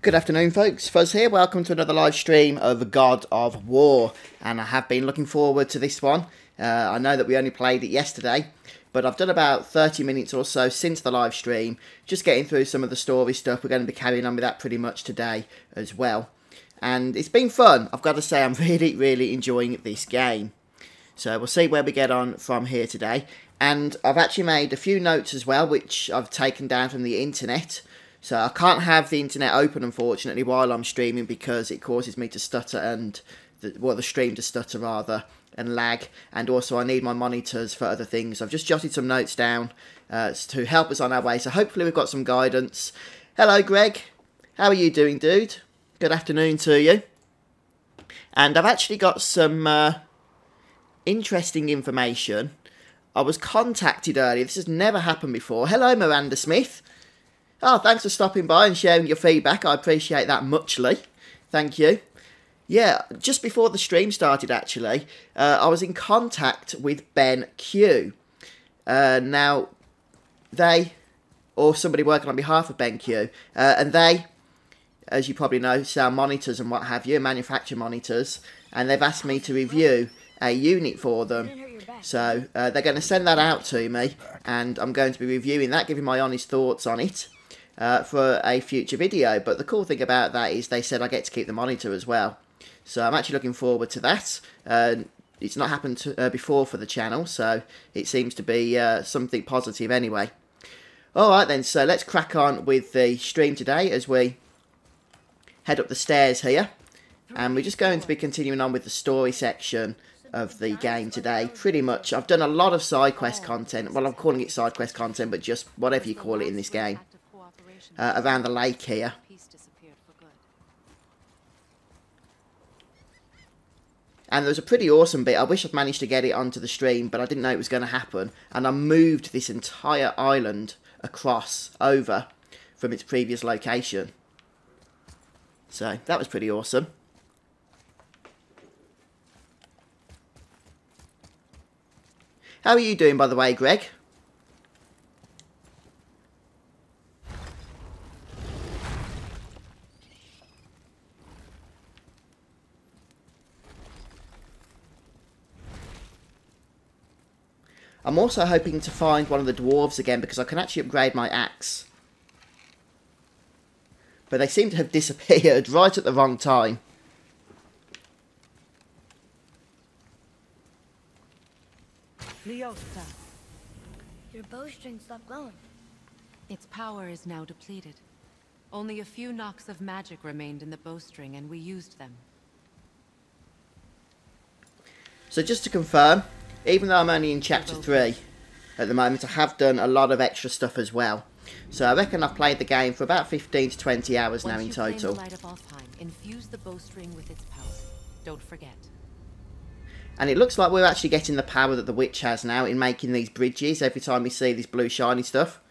Good afternoon folks, Fuzz here, welcome to another live stream of God of War, and I have been looking forward to this one. I know that we only played it yesterday, but I've done about 30 minutes or so since the live stream, just getting through some of the story stuff. We're going to be carrying on with that pretty much today as well. And it's been fun, I've got to say, I'm really enjoying this game. So we'll see where we get on from here today. And I've actually made a few notes as well, which I've taken down from the internet. So I can't have the internet open, unfortunately, while I'm streaming because it causes me to stutter and, the stream to stutter rather, and lag. And also I need my monitors for other things. I've just jotted some notes down to help us on our way. So hopefully we've got some guidance. Hello, Greg. How are you doing, dude? Good afternoon to you. And I've actually got some interesting information. I was contacted earlier. This has never happened before. Hello, Miranda Smith. Oh, thanks for stopping by and sharing your feedback. I appreciate that muchly. Thank you. Yeah, just before the stream started, actually, I was in contact with Ben Q. Now, they, or somebody working on behalf of Ben Q, and they, as you probably know, sell monitors and what have you, manufacture monitors, and they've asked me to review a unit for them. So, they're going to send that out to me, and I'm going to be reviewing that, giving my honest thoughts on it. For a future video, but the cool thing about that is they said I get to keep the monitor as well, so I'm actually looking forward to that. It's not happened before for the channel, so it seems to be something positive anyway. Alright then, so let's crack on with the stream today as we head up the stairs here, and we're just going to be continuing on with the story section of the game today. Pretty much, I've done a lot of side quest content, well I'm calling it side quest content, but just whatever you call it in this game. Around the lake here. And there was a pretty awesome bit. I wish I'd managed to get it onto the stream, but I didn't know it was going to happen. And I moved this entire island across over from its previous location. So that was pretty awesome. How are you doing, by the way, Greg? I'm also hoping to find one of the dwarves again because I can actually upgrade my axe. But they seem to have disappeared right at the wrong time. Leosta. Your bowstring stopped glowing. Its power is now depleted. Only a few knocks of magic remained in the bowstring and we used them. So just to confirm, even though I'm only in chapter 3 at the moment, I have done a lot of extra stuff as well. So I reckon I've played the game for about 15 to 20 hours now in total. Once you claim the light of Alfheim, infuse the bowstring with its power. Don't forget. And it looks like we're actually getting the power that the witch has now in making these bridges every time we see this blue shiny stuff.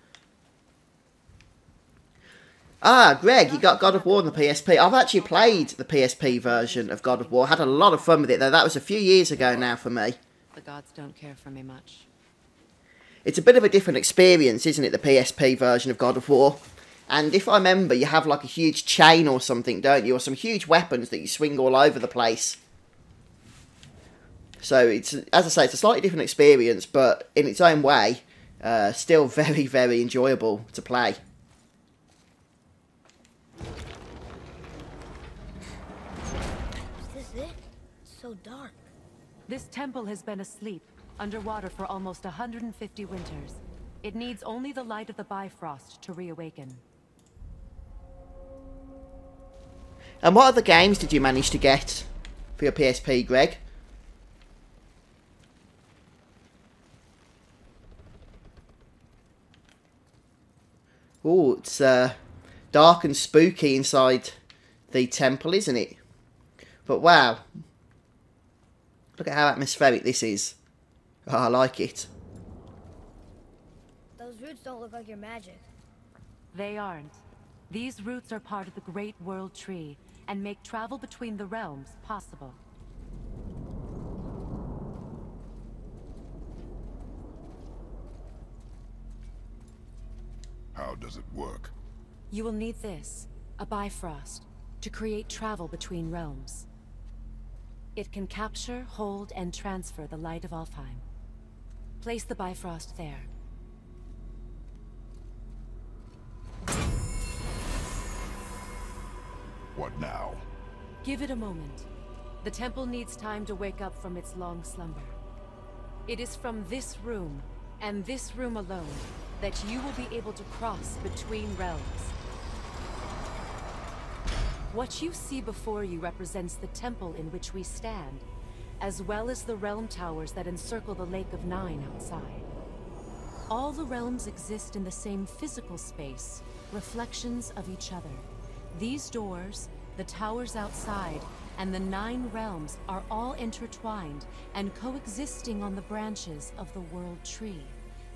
Ah, Greg, you got God of War on the PSP. I've actually played the PSP version of God of War. Had a lot of fun with it, though. That was a few years ago now for me. The gods don't care for me much. It's a bit of a different experience, isn't it, the PSP version of God of War? And if I remember, you have like a huge chain or something, don't you? Or some huge weapons that you swing all over the place. So, it's, as I say, it's a slightly different experience, but in its own way, still very enjoyable to play. Is this it? It's so dark. This temple has been asleep, underwater for almost 150 winters. It needs only the light of the Bifrost to reawaken. And what other games did you manage to get for your PSP, Greg? Oh, it's dark and spooky inside the temple, isn't it? But wow. Look at how atmospheric this is. Oh, I like it. Those roots don't look like your magic. They aren't. These roots are part of the Great World Tree and make travel between the realms possible. How does it work? You will need this. A Bifrost, to create travel between realms. It can capture, hold, and transfer the light of Alfheim. Place the Bifrost there. What now? Give it a moment. The temple needs time to wake up from its long slumber. It is from this room, and this room alone, that you will be able to cross between realms. What you see before you represents the temple in which we stand, as well as the realm towers that encircle the Lake of Nine outside. All the realms exist in the same physical space, reflections of each other. These doors, the towers outside, and the 9 realms are all intertwined and coexisting on the branches of the World Tree,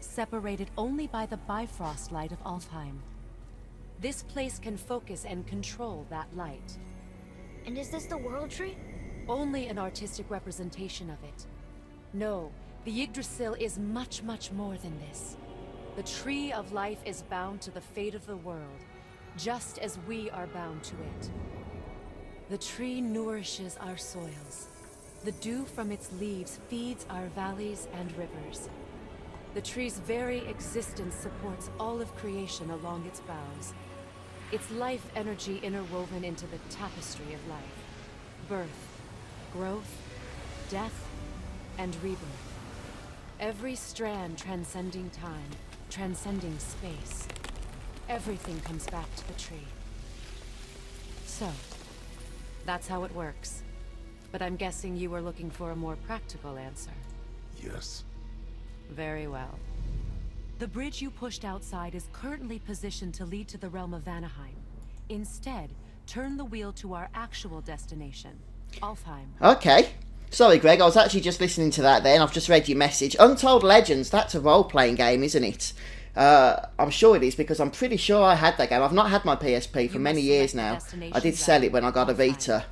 separated only by the Bifrost light of Alfheim. This place can focus and control that light. And is this the World Tree? Only an artistic representation of it. No, the Yggdrasil is much, much more than this. The Tree of Life is bound to the fate of the world, just as we are bound to it. The tree nourishes our soils. The dew from its leaves feeds our valleys and rivers. The tree's very existence supports all of creation along its boughs. Its life energy interwoven into the tapestry of life. Birth, growth, death, and rebirth. Every strand transcending time, transcending space. Everything comes back to the tree. So, that's how it works. But I'm guessing you were looking for a more practical answer. Yes. Very well. The bridge you pushed outside is currently positioned to lead to the realm of Vanaheim. Instead, turn the wheel to our actual destination, Alfheim. Okay. Sorry, Greg, I was actually just listening to that then. I've just read your message. Untold Legends, that's a role-playing game, isn't it? I'm sure it is, because I'm pretty sure I had that game. I've not had my PSP for many years now. I did sell it when I got a Vita,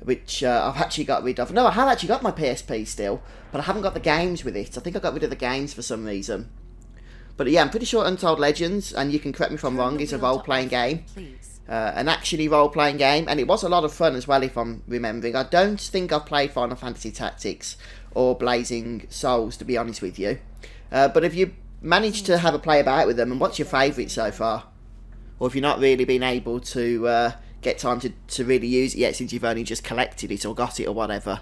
which I've actually got rid of. No, I have actually got my PSP still, but I haven't got the games with it. I think I got rid of the games for some reason. But yeah, I'm pretty sure Untold Legends, and you can correct me if I'm wrong, is a role-playing game. An actually role-playing game, and it was a lot of fun as well, if I'm remembering. I don't think I've played Final Fantasy Tactics or Blazing Souls, to be honest with you. But if you managed to have a play about with them, and what's your favourite so far? Or if you've not really been able to get time to really use it yet, since you've only just collected it or got it or whatever.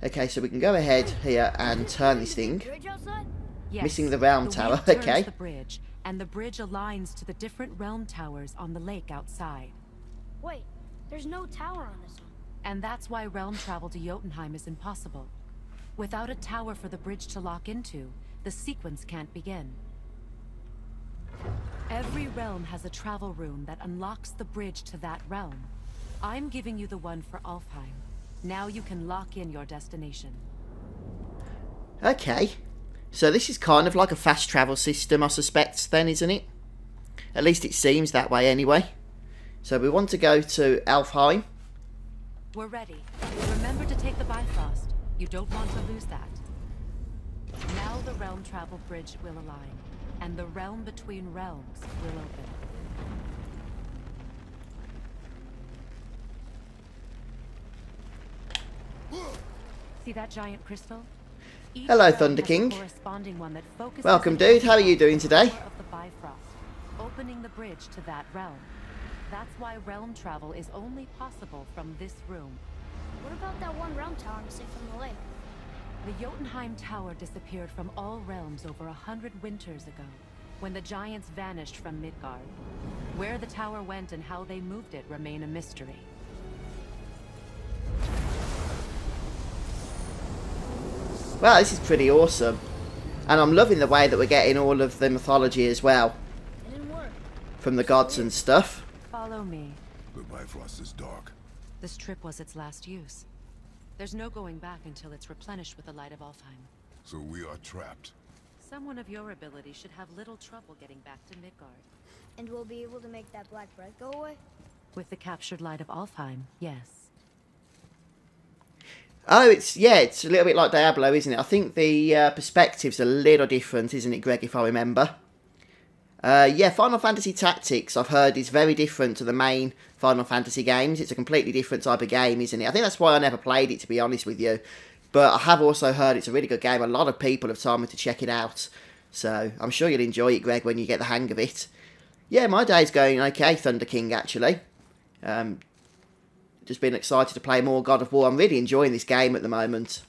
Okay, so we can go ahead here and turn this thing. Bridge outside? Yes, Missing the realm the tower, wheel turns okay. the bridge, and the bridge aligns to the different realm towers on the lake outside. Wait, there's no tower on this one. And that's why realm travel to Jotunheim is impossible. Without a tower for the bridge to lock into, the sequence can't begin. Every realm has a travel rune that unlocks the bridge to that realm. I'm giving you the one for Alfheim. Now you can lock in your destination. Okay. So this is kind of like a fast travel system, I suspect, then, isn't it? At least it seems that way anyway. So we want to go to Alfheim. We're ready. Remember to take the Bifrost. You don't want to lose that. Now the realm travel bridge will align, and the realm between realms will open. See that giant crystal? Each Hello, realm Thunder has a King. corresponding one that focuses Welcome, on dude. How are you the doing today? power of the Bifrost, opening the bridge to that realm. That's why realm travel is only possible from this room. What about that one realm tower missing from the lake? The Jotunheim Tower disappeared from all realms over 100 winters ago, when the giants vanished from Midgard. Where the tower went and how they moved it remain a mystery. Wow, this is pretty awesome. And I'm loving the way that we're getting all of the mythology as well. It didn't work. From the gods and stuff. Follow me. The Bifrost is dark. This trip was its last use. There's no going back until it's replenished with the light of Alfheim. So we are trapped. Someone of your ability should have little trouble getting back to Midgard. And we'll be able to make that black breath go away? With the captured light of Alfheim, yes. Oh, it's a little bit like Diablo, isn't it? I think the perspective's a little different, isn't it, Greg, if I remember? Yeah, Final Fantasy Tactics, I've heard, is very different to the main Final Fantasy games. It's a completely different type of game, isn't it? I think that's why I never played it, to be honest with you. But I have also heard it's a really good game. A lot of people have told me to check it out. So I'm sure you'll enjoy it, Greg, when you get the hang of it. Yeah, my day's going okay, Thunder King, actually. Just been excited to play more God of War. I'm really enjoying this game at the moment.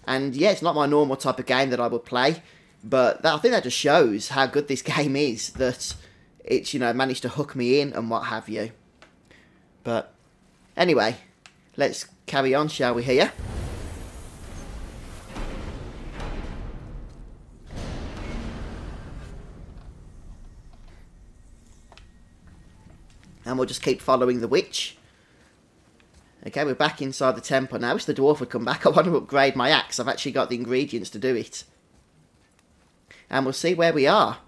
And yeah, it's not my normal type of game that I would play. But I think that just shows how good this game is. That it's, you know, managed to hook me in and what have you. But anyway, let's carry on, shall we, here? And we'll just keep following the witch. Okay, we're back inside the temple now. I wish the dwarf would come back. I want to upgrade my axe. I've actually got the ingredients to do it. And we'll see where we are.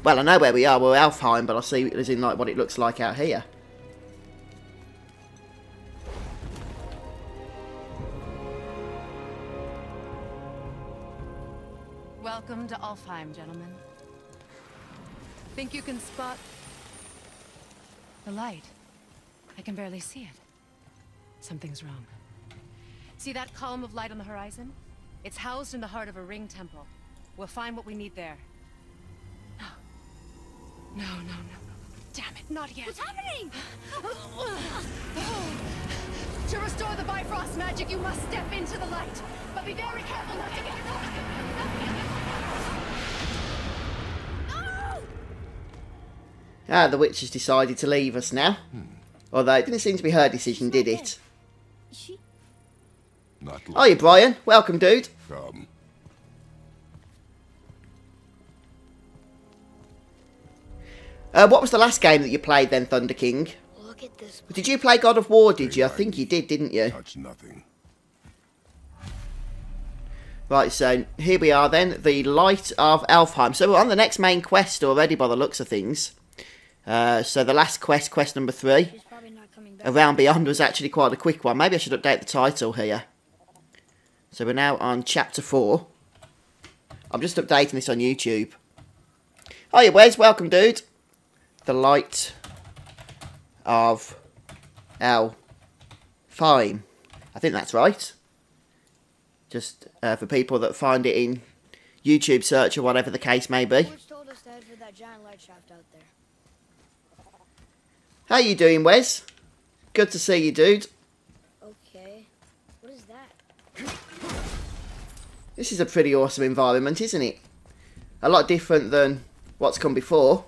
Well, I know where we are. We're Alfheim, but I'll see as in like what it looks like out here. Welcome to Alfheim, gentlemen. Think you can spot the light? I can barely see it. Something's wrong. See that column of light on the horizon? It's housed in the heart of a ring temple. We'll find what we need there. No. No. Damn it, not yet. What's happening? To restore the Bifrost magic, you must step into the light. But be very careful not to get caught. Ah, the witch has decided to leave us now. Although it didn't seem to be her decision, did it? She... Not Oh, you Brian. Welcome, dude. come. What was the last game that you played then, Thunder King? Look at this. Did you play God of War, did you? I think you did, didn't you? Touch nothing. Right, so here we are then, the Light of Alfheim. So we're on the next main quest already by the looks of things. So the last quest, quest number 3, She's probably not coming back. Around Beyond, was actually quite a quick one. Maybe I should update the title here. So we're now on chapter 4. I'm just updating this on YouTube. Hiya, Wes. Welcome, dude. The Light of Alfheim. I think that's right. Just for people that find it in YouTube search or whatever the case may be. George told us to head for that giant light shaft out there. How you doing, Wes? Good to see you, dude. Okay. What is that? This is a pretty awesome environment, isn't it? A lot different than what's come before.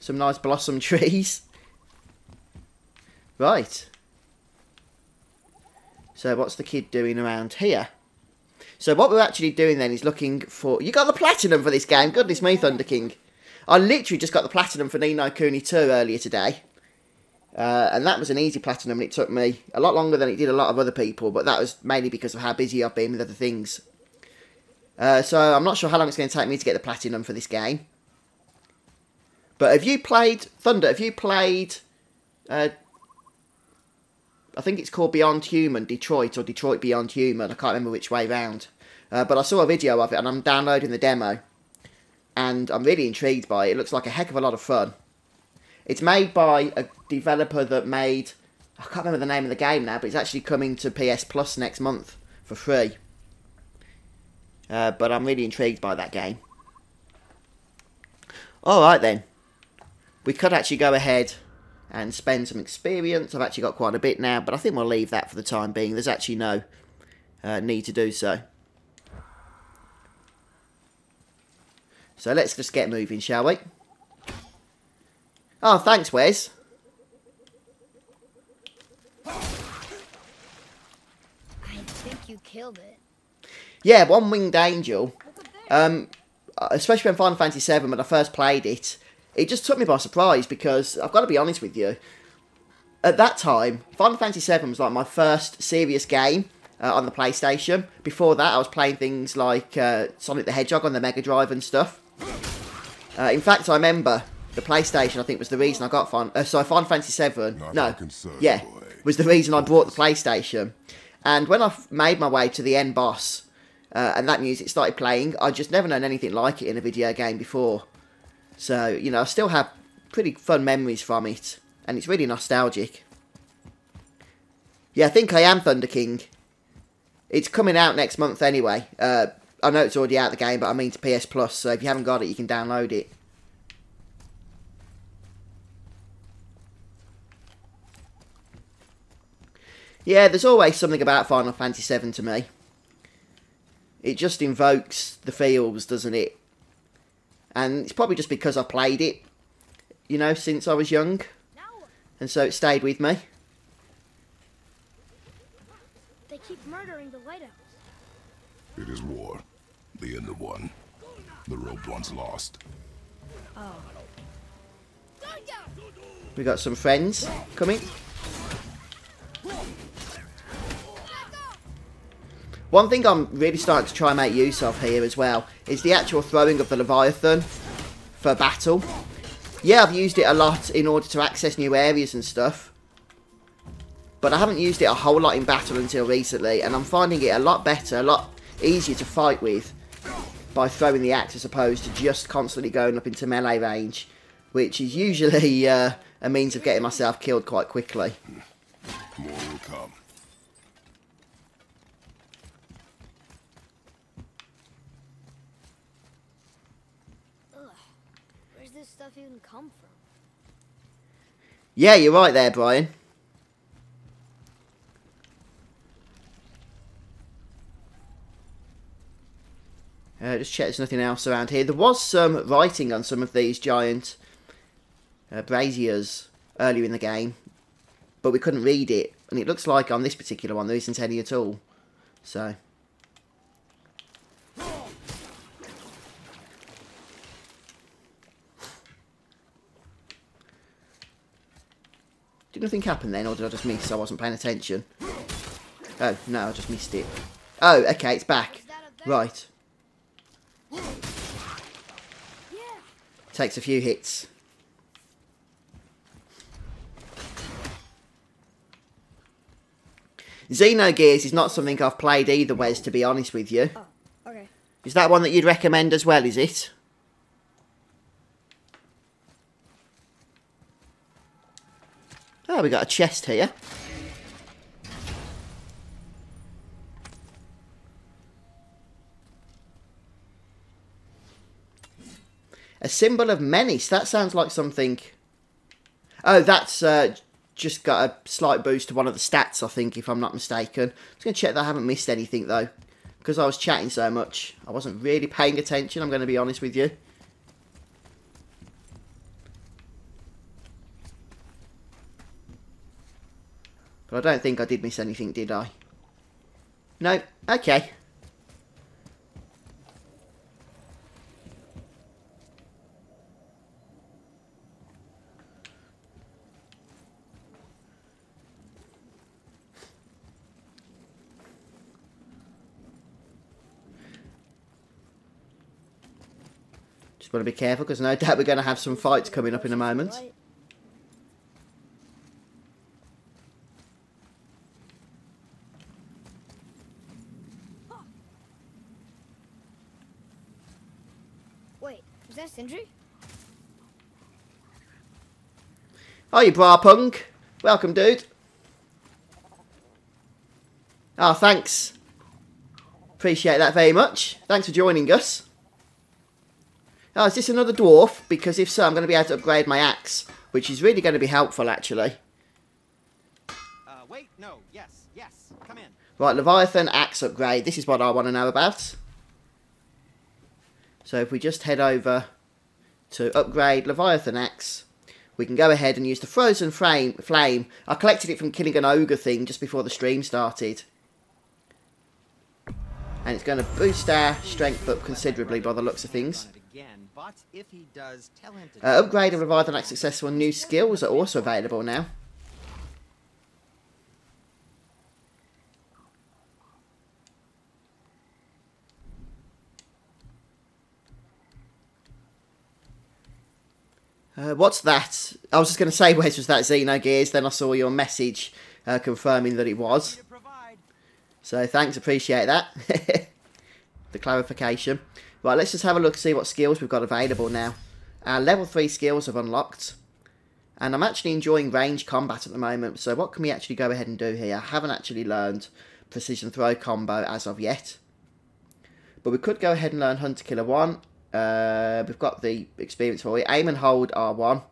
Some nice blossom trees. Right. So what's the kid doing around here? So what we're actually doing then is looking for... You got the platinum for this game. Goodness me, Thunder King. I literally just got the platinum for Ni no Kuni 2 earlier today. And that was an easy platinum, and it took me a lot longer than it did a lot of other people, but that was mainly because of how busy I've been with other things. So I'm not sure how long it's going to take me to get the platinum for this game. But have you played... Thunder, have you played... I think it's called Beyond Human, Detroit, or Detroit Beyond Human. I can't remember which way round. But I saw a video of it, and I'm downloading the demo. And I'm really intrigued by it. It looks like a heck of a lot of fun. It's made by a developer that made... I can't remember the name of the game now, but it's actually coming to PS Plus next month for free. But I'm really intrigued by that game. Alright then. We could actually go ahead and spend some experience. I've actually got quite a bit now, but I think we'll leave that for the time being. There's actually no need to do so. So let's just get moving, shall we? Oh, thanks, Wes. I think you killed it. Yeah, One-Winged Angel. Especially when Final Fantasy VII, when I first played it, it just took me by surprise because, I've got to be honest with you, at that time, Final Fantasy VII was like my first serious game on the PlayStation. Before that, I was playing things like Sonic the Hedgehog on the Mega Drive and stuff. In fact, I remember the PlayStation, I think, was the reason I got Final Fantasy VII. Not No, a concern, yeah, boy. was the reason I bought the PlayStation. And when I made my way to the end boss, and that music started playing, I just never known anything like it in a video game before. So, you know, I still have pretty fun memories from it, and it's really nostalgic. Yeah, I think I am Thunder King. It's coming out next month anyway. I know it's already out the game, but I mean to PS Plus, so if you haven't got it, you can download it. Yeah, there's always something about Final Fantasy VII to me. It just invokes the feels, doesn't it? And it's probably just because I played it, you know, since I was young. And so it stayed with me. They keep murdering the lighthouse. It is war. The end of one. The robed one's lost. Oh. We got some friends coming. One thing I'm really starting to try and make use of here as well is the actual throwing of the Leviathan for battle. Yeah, I've used it a lot in order to access new areas and stuff, but I haven't used it a whole lot in battle until recently, and I'm finding it a lot better, a lot easier to fight with by throwing the axe as opposed to just constantly going up into melee range, which is usually a means of getting myself killed quite quickly. More will come. Where's this stuff even come from? Yeah, you're right there, Brian. Just check there's nothing else around here. There was some writing on some of these giant braziers earlier in the game, but we couldn't read it. And it looks like on this particular one there isn't any at all. So... Did nothing happen then, or did I just miss? I wasn't paying attention. Oh, no, I just missed it. Oh, okay, it's back. Right. Takes a few hits. Xenogears is not something I've played either, Wes, to be honest with you. Oh, okay. Is that one that you'd recommend as well, is it? Oh, we got a chest here. A symbol of menace. That sounds like something... Oh, that's just got a slight boost to one of the stats, I think, if I'm not mistaken. I'm just going to check that I haven't missed anything, though. Because I was chatting so much, I wasn't really paying attention, I'm going to be honest with you. But I don't think I did miss anything, did I? No? Okay. Just want to be careful because no doubt we're going to have some fights coming up in a moment. Wait, is that Sindri? Oh, you bra punk. Welcome, dude. Oh, thanks. Appreciate that very much. Thanks for joining us. Oh, is this another dwarf? Because if so, I'm going to be able to upgrade my axe, which is really going to be helpful, actually. Wait, no, yes, come in. Right, Leviathan axe upgrade. This is what I want to know about. So if we just head over to upgrade Leviathan axe, we can go ahead and use the frozen flame. I collected it from killing an ogre thing just before the stream started. And it's going to boost our strength up considerably by the looks of things. Upgrade and Leviathan axe successful. New skills are also available now. What's that? I was just going to say, Wes, was that Xenogears? Then I saw your message confirming that it was. So thanks, appreciate that. The clarification. Right, let's just have a look, see what skills we've got available now. Our level 3 skills have unlocked. And I'm actually enjoying range combat at the moment. So what can we actually go ahead and do here? I haven't actually learned precision throw combo as of yet. But we could go ahead and learn Hunter Killer 1. We've got the experience for it. Aim and hold R1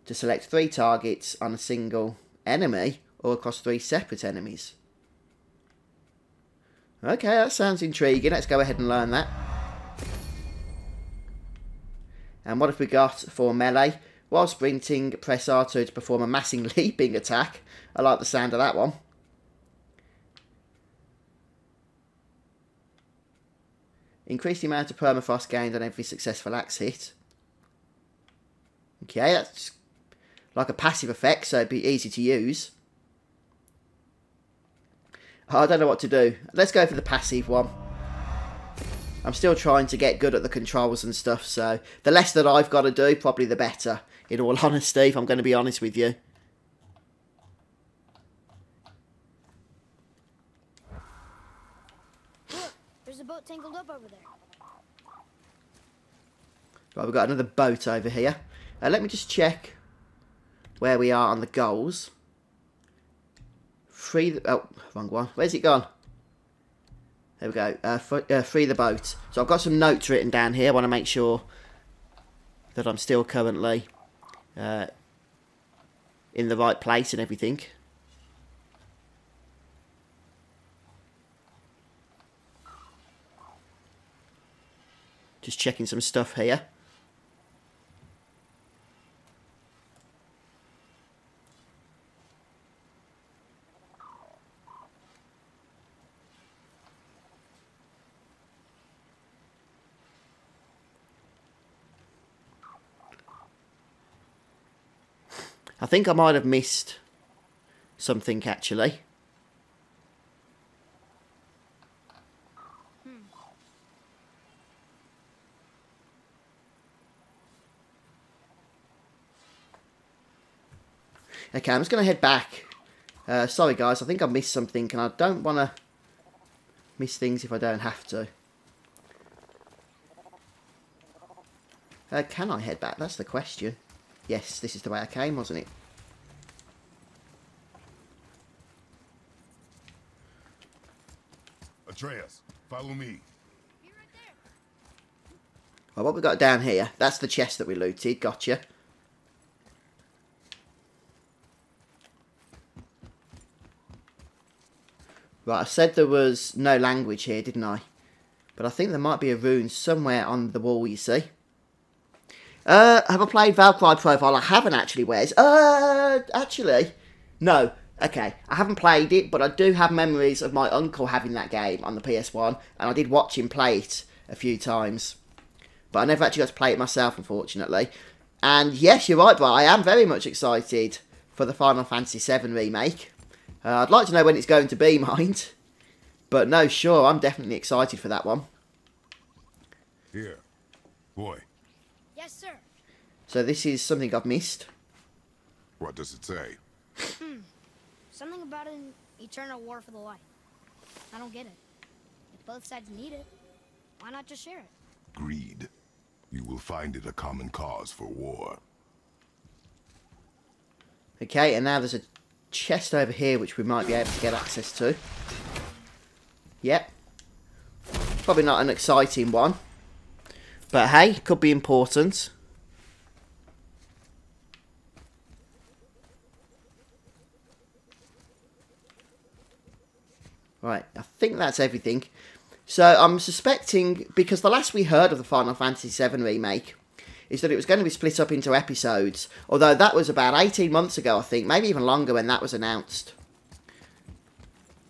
to select 3 targets on a single enemy or across 3 separate enemies. Okay, that sounds intriguing. Let's go ahead and learn that. And what have we got for melee? While sprinting, press R2 to perform a massing leaping attack. I like the sound of that one. Increase the amount of permafrost gained on every successful axe hit. Okay, that's like a passive effect, so it'd be easy to use. Oh, I don't know what to do. Let's go for the passive one. I'm still trying to get good at the controls and stuff, so the less that I've got to do, probably the better, in all honesty, if I'm going to be honest with you. Look, there's a boat tangled up over there. Right, we've got another boat over here. Let me just check where we are on the goals. Oh, wrong one. Where's it gone? There we go. Free the boat. So I've got some notes written down here. I want to make sure that I'm still currently in the right place and everything. Just checking some stuff here. I think I might have missed something, actually. Okay, I'm just going to head back. Sorry, guys, I think I missed something, and I don't want to miss things if I don't have to. Can I head back? That's the question. Yes, this is the way I came, wasn't it? Atreus, follow me. Be right there. Well, what we got down here, that's the chest that we looted. Gotcha. Right, I said there was no language here, didn't I? But I think there might be a rune somewhere on the wall, you see. Have I played Valkyrie Profile? I haven't actually, Wes. Actually, no. Okay, I haven't played it, but I do have memories of my uncle having that game on the PS1, and I did watch him play it a few times. But I never actually got to play it myself, unfortunately. And yes, you're right, bro. I am very much excited for the Final Fantasy VII remake. I'd like to know when it's going to be, mind. But no, sure, I'm definitely excited for that one. Here. Boy. Yes, sir. So this is something I've missed. What does it say? Something about an eternal war for the light. I don't get it. If both sides need it, why not just share it? Greed. You will find it a common cause for war. Okay, and now there's a chest over here which we might be able to get access to. Yep. Probably not an exciting one. But hey, could be important. Right, I think that's everything. So I'm suspecting, because the last we heard of the Final Fantasy VII remake is that it was going to be split up into episodes. Although that was about 18 months ago, I think. Maybe even longer when that was announced.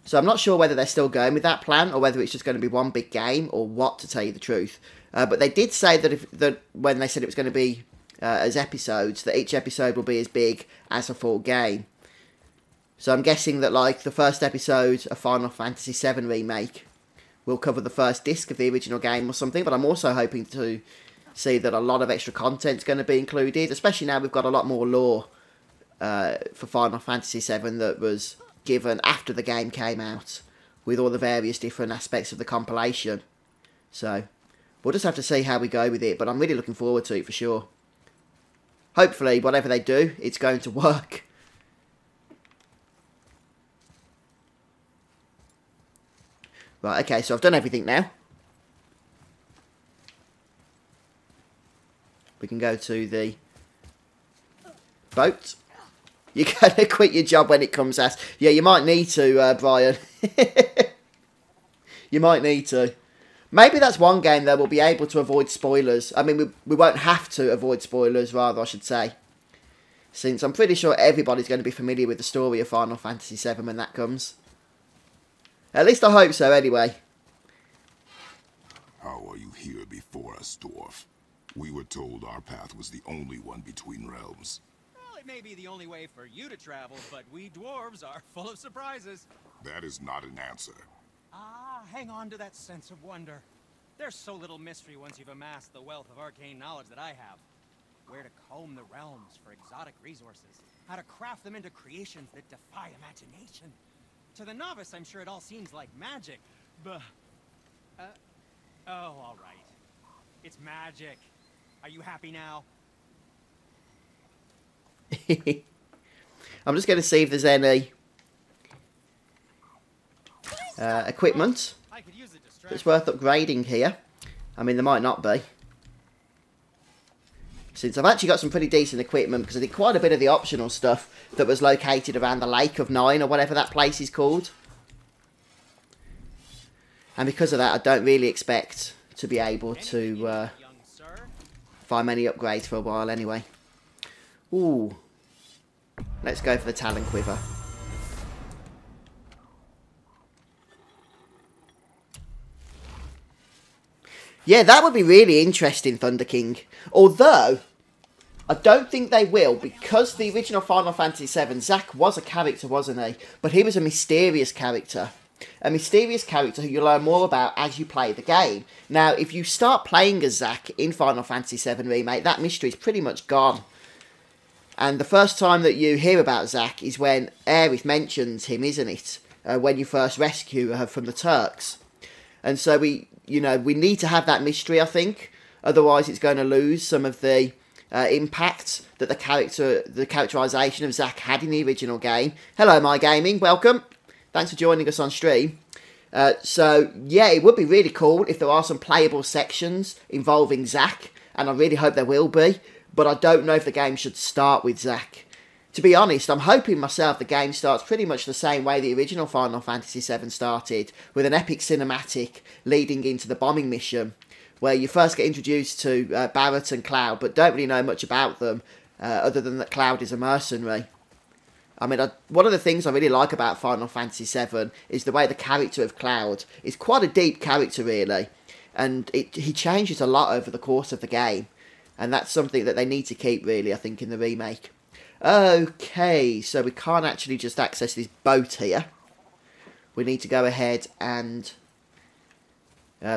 So I'm not sure whether they're still going with that plan or whether it's just going to be one big game or what, to tell you the truth. But they did say that when they said it was going to be as episodes, that each episode will be as big as a full game. So I'm guessing that, like, the first episode of Final Fantasy VII Remake will cover the first disc of the original game or something. But I'm also hoping to see that a lot of extra content's going to be included, especially now we've got a lot more lore for Final Fantasy VII that was given after the game came out, with all the various different aspects of the compilation. So, we'll just have to see how we go with it, but I'm really looking forward to it for sure. Hopefully, whatever they do, it's going to work. Right, okay, so I've done everything now. We can go to the boat. You're going to quit your job when it comes out. Yeah, you might need to, Brian. You might need to. Maybe that's one game that we'll be able to avoid spoilers. I mean, we won't have to avoid spoilers, rather, I should say. Since I'm pretty sure everybody's going to be familiar with the story of Final Fantasy VII when that comes. At least I hope so, anyway. How are you here before us, dwarf? We were told our path was the only one between realms. Well, it may be the only way for you to travel, but we dwarves are full of surprises. That is not an answer. Ah, hang on to that sense of wonder. There's so little mystery once you've amassed the wealth of arcane knowledge that I have. Where to comb the realms for exotic resources. How to craft them into creations that defy imagination. To the novice, I'm sure it all seems like magic, but... oh, all right. It's magic. Are you happy now? I'm just going to see if there's any equipment I could use a distraction. that's worth upgrading here. I mean, there might not be. Since I've actually got some pretty decent equipment, because I did quite a bit of the optional stuff that was located around the Lake of Nine, or whatever that place is called. And because of that, I don't really expect to be able to find many upgrades for a while anyway. Ooh. Let's go for the Talon Quiver. Yeah, that would be really interesting, Thunder King. Although, I don't think they will, because the original Final Fantasy VII, Zack was a character, wasn't he? But he was a mysterious character. A mysterious character who you learn more about as you play the game. Now, if you start playing as Zack in Final Fantasy VII Remake, that mystery is pretty much gone. And the first time that you hear about Zack is when Aerith mentions him, isn't it? When you first rescue her from the Turks. And so we need to have that mystery, I think. Otherwise, it's going to lose some of the impact that the characterisation of Zack had in the original game. Hello, My Gaming. Welcome. Thanks for joining us on stream. So, yeah, it would be really cool if there are some playable sections involving Zack. And I really hope there will be. But I don't know if the game should start with Zack. To be honest, I'm hoping myself the game starts pretty much the same way the original Final Fantasy VII started, with an epic cinematic leading into the bombing mission, where you first get introduced to Barrett and Cloud, but don't really know much about them, other than that Cloud is a mercenary. I mean, one of the things I really like about Final Fantasy VII is the way the character of Cloud is quite a deep character, really, and he changes a lot over the course of the game, and that's something that they need to keep, really, I think, in the remake. Okay, so we can't actually just access this boat here. We need to go ahead and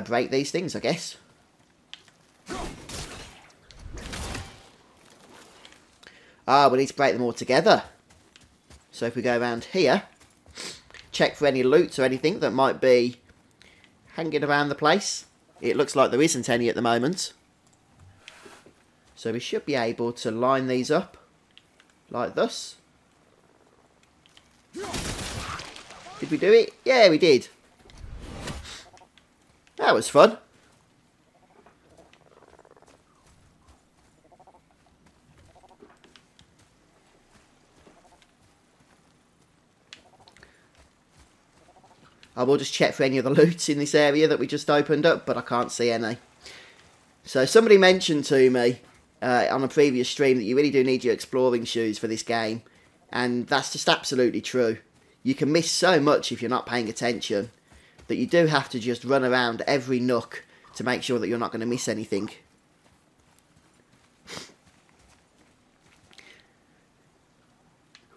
break these things, I guess. Ah, we need to break them all together. So if we go around here, check for any loot or anything that might be hanging around the place. It looks like there isn't any at the moment. So we should be able to line these up. Like this. Did we do it? Yeah, we did. That was fun. I will just check for any other loots in this area that we just opened up, but I can't see any. So somebody mentioned to me on a previous stream that you really do need your exploring shoes for this game, and that's just absolutely true. You can miss so much if you're not paying attention, that you do have to just run around every nook to make sure that you're not going to miss anything.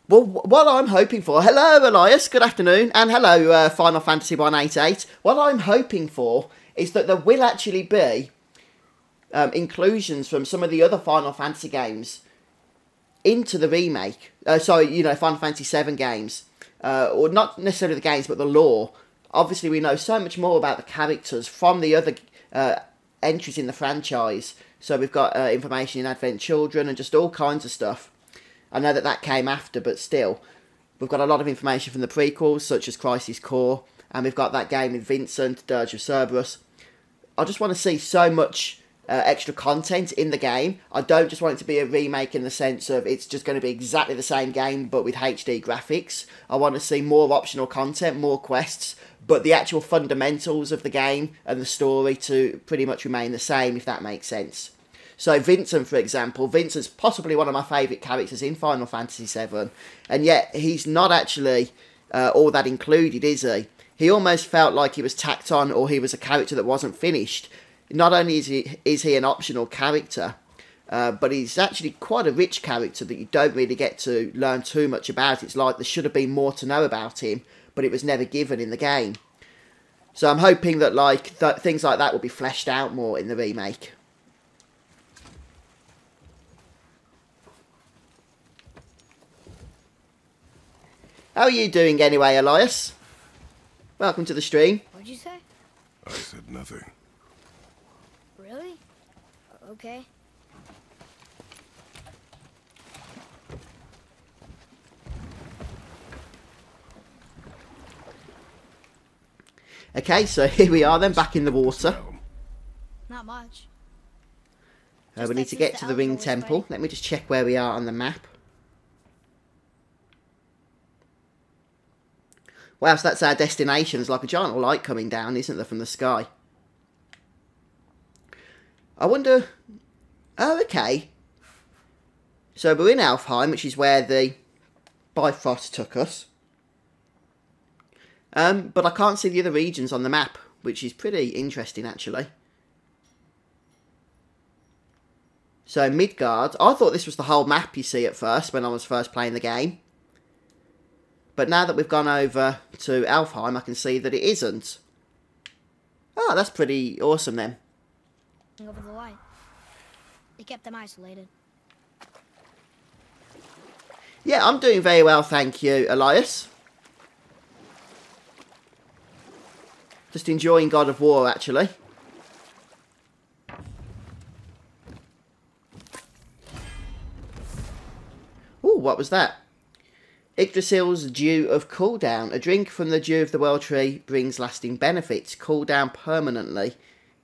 Well, what I'm hoping for... Hello, Elias. Good afternoon. And hello, Final Fantasy 188. What I'm hoping for is that there will actually be inclusions from some of the other Final Fantasy games into the remake, Final Fantasy VII games, or not necessarily the games, but the lore, obviously we know so much more about the characters from the other entries in the franchise. So we've got information in Advent Children and just all kinds of stuff. I know that came after, but still, we've got a lot of information from the prequels, such as Crisis Core, and we've got that game with Vincent, Dirge of Cerberus. I just want to see so much extra content in the game. I don't just want it to be a remake in the sense of it's just going to be exactly the same game but with HD graphics. I want to see more optional content, more quests, but the actual fundamentals of the game and the story to pretty much remain the same, if that makes sense. So Vincent, for example, Vincent's possibly one of my favourite characters in Final Fantasy VII, and yet he's not actually all that included, is he? He almost felt like he was tacked on, or he was a character that wasn't finished. Not only is he an optional character, but he's actually quite a rich character that you don't really get to learn too much about. It's like there should have been more to know about him, but it was never given in the game. So I'm hoping that things like that will be fleshed out more in the remake. How are you doing anyway, Elias? Welcome to the stream. What'd you say? I said nothing. Really? Okay. Okay, so here we are then, back in the water. Not much. We need to get to the Ring Temple. Let me just check where we are on the map. Wow, so that's our destination. There's like a giant light coming down, isn't there, from the sky? I wonder... Oh, okay. So we're in Alfheim, which is where the Bifrost took us. But I can't see the other regions on the map, which is pretty interesting, actually. So, Midgard. I thought this was the whole map, you see, at first, when I was first playing the game. But now that we've gone over to Alfheim, I can see that it isn't. Oh, that's pretty awesome, then. Over the light. They kept them isolated. Yeah, I'm doing very well, thank you, Elias. Just enjoying God of War, actually. Ooh, what was that? Yggdrasil's Dew of Cooldown. A drink from the Dew of the World Tree brings lasting benefits. Cooldown permanently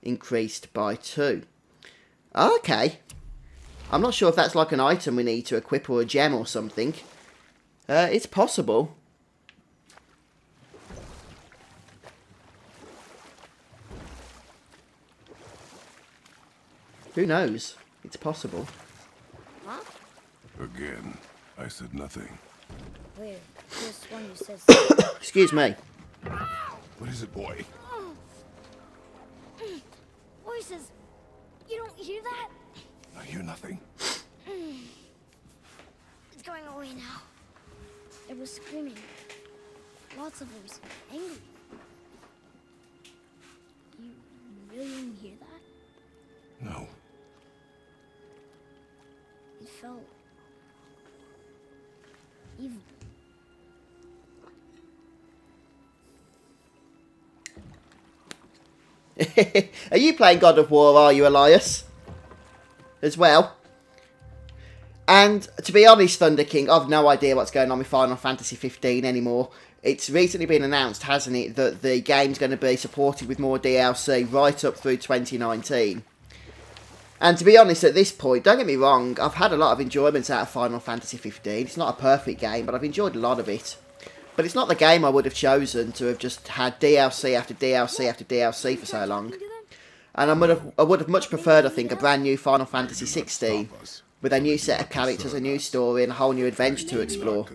increased by 2. Okay. I'm not sure if that's like an item we need to equip or a gem or something. It's possible. Who knows? It's possible. Huh? Again, I said nothing. Wait, this one you said something. Excuse me. What is it, boy? Voices. You don't hear that? I hear nothing. It's going away now. It was screaming. Lots of voices. Angry. You really didn't hear that? No. It felt evil. Are you playing God of War, are you, Elias? As well? And to be honest, Thunder King, I've no idea what's going on with Final Fantasy 15 anymore. It's recently been announced, hasn't it, that the game's going to be supported with more DLC right up through 2019. And to be honest, at this point, don't get me wrong, I've had a lot of enjoyment out of Final Fantasy 15. It's not a perfect game, but I've enjoyed a lot of it. But it's not the game I would have chosen to have just had DLC after DLC after DLC for so long. And I would have much preferred, I think, a brand new Final Fantasy 16 with a new set of characters, a new story, and a whole new adventure to explore.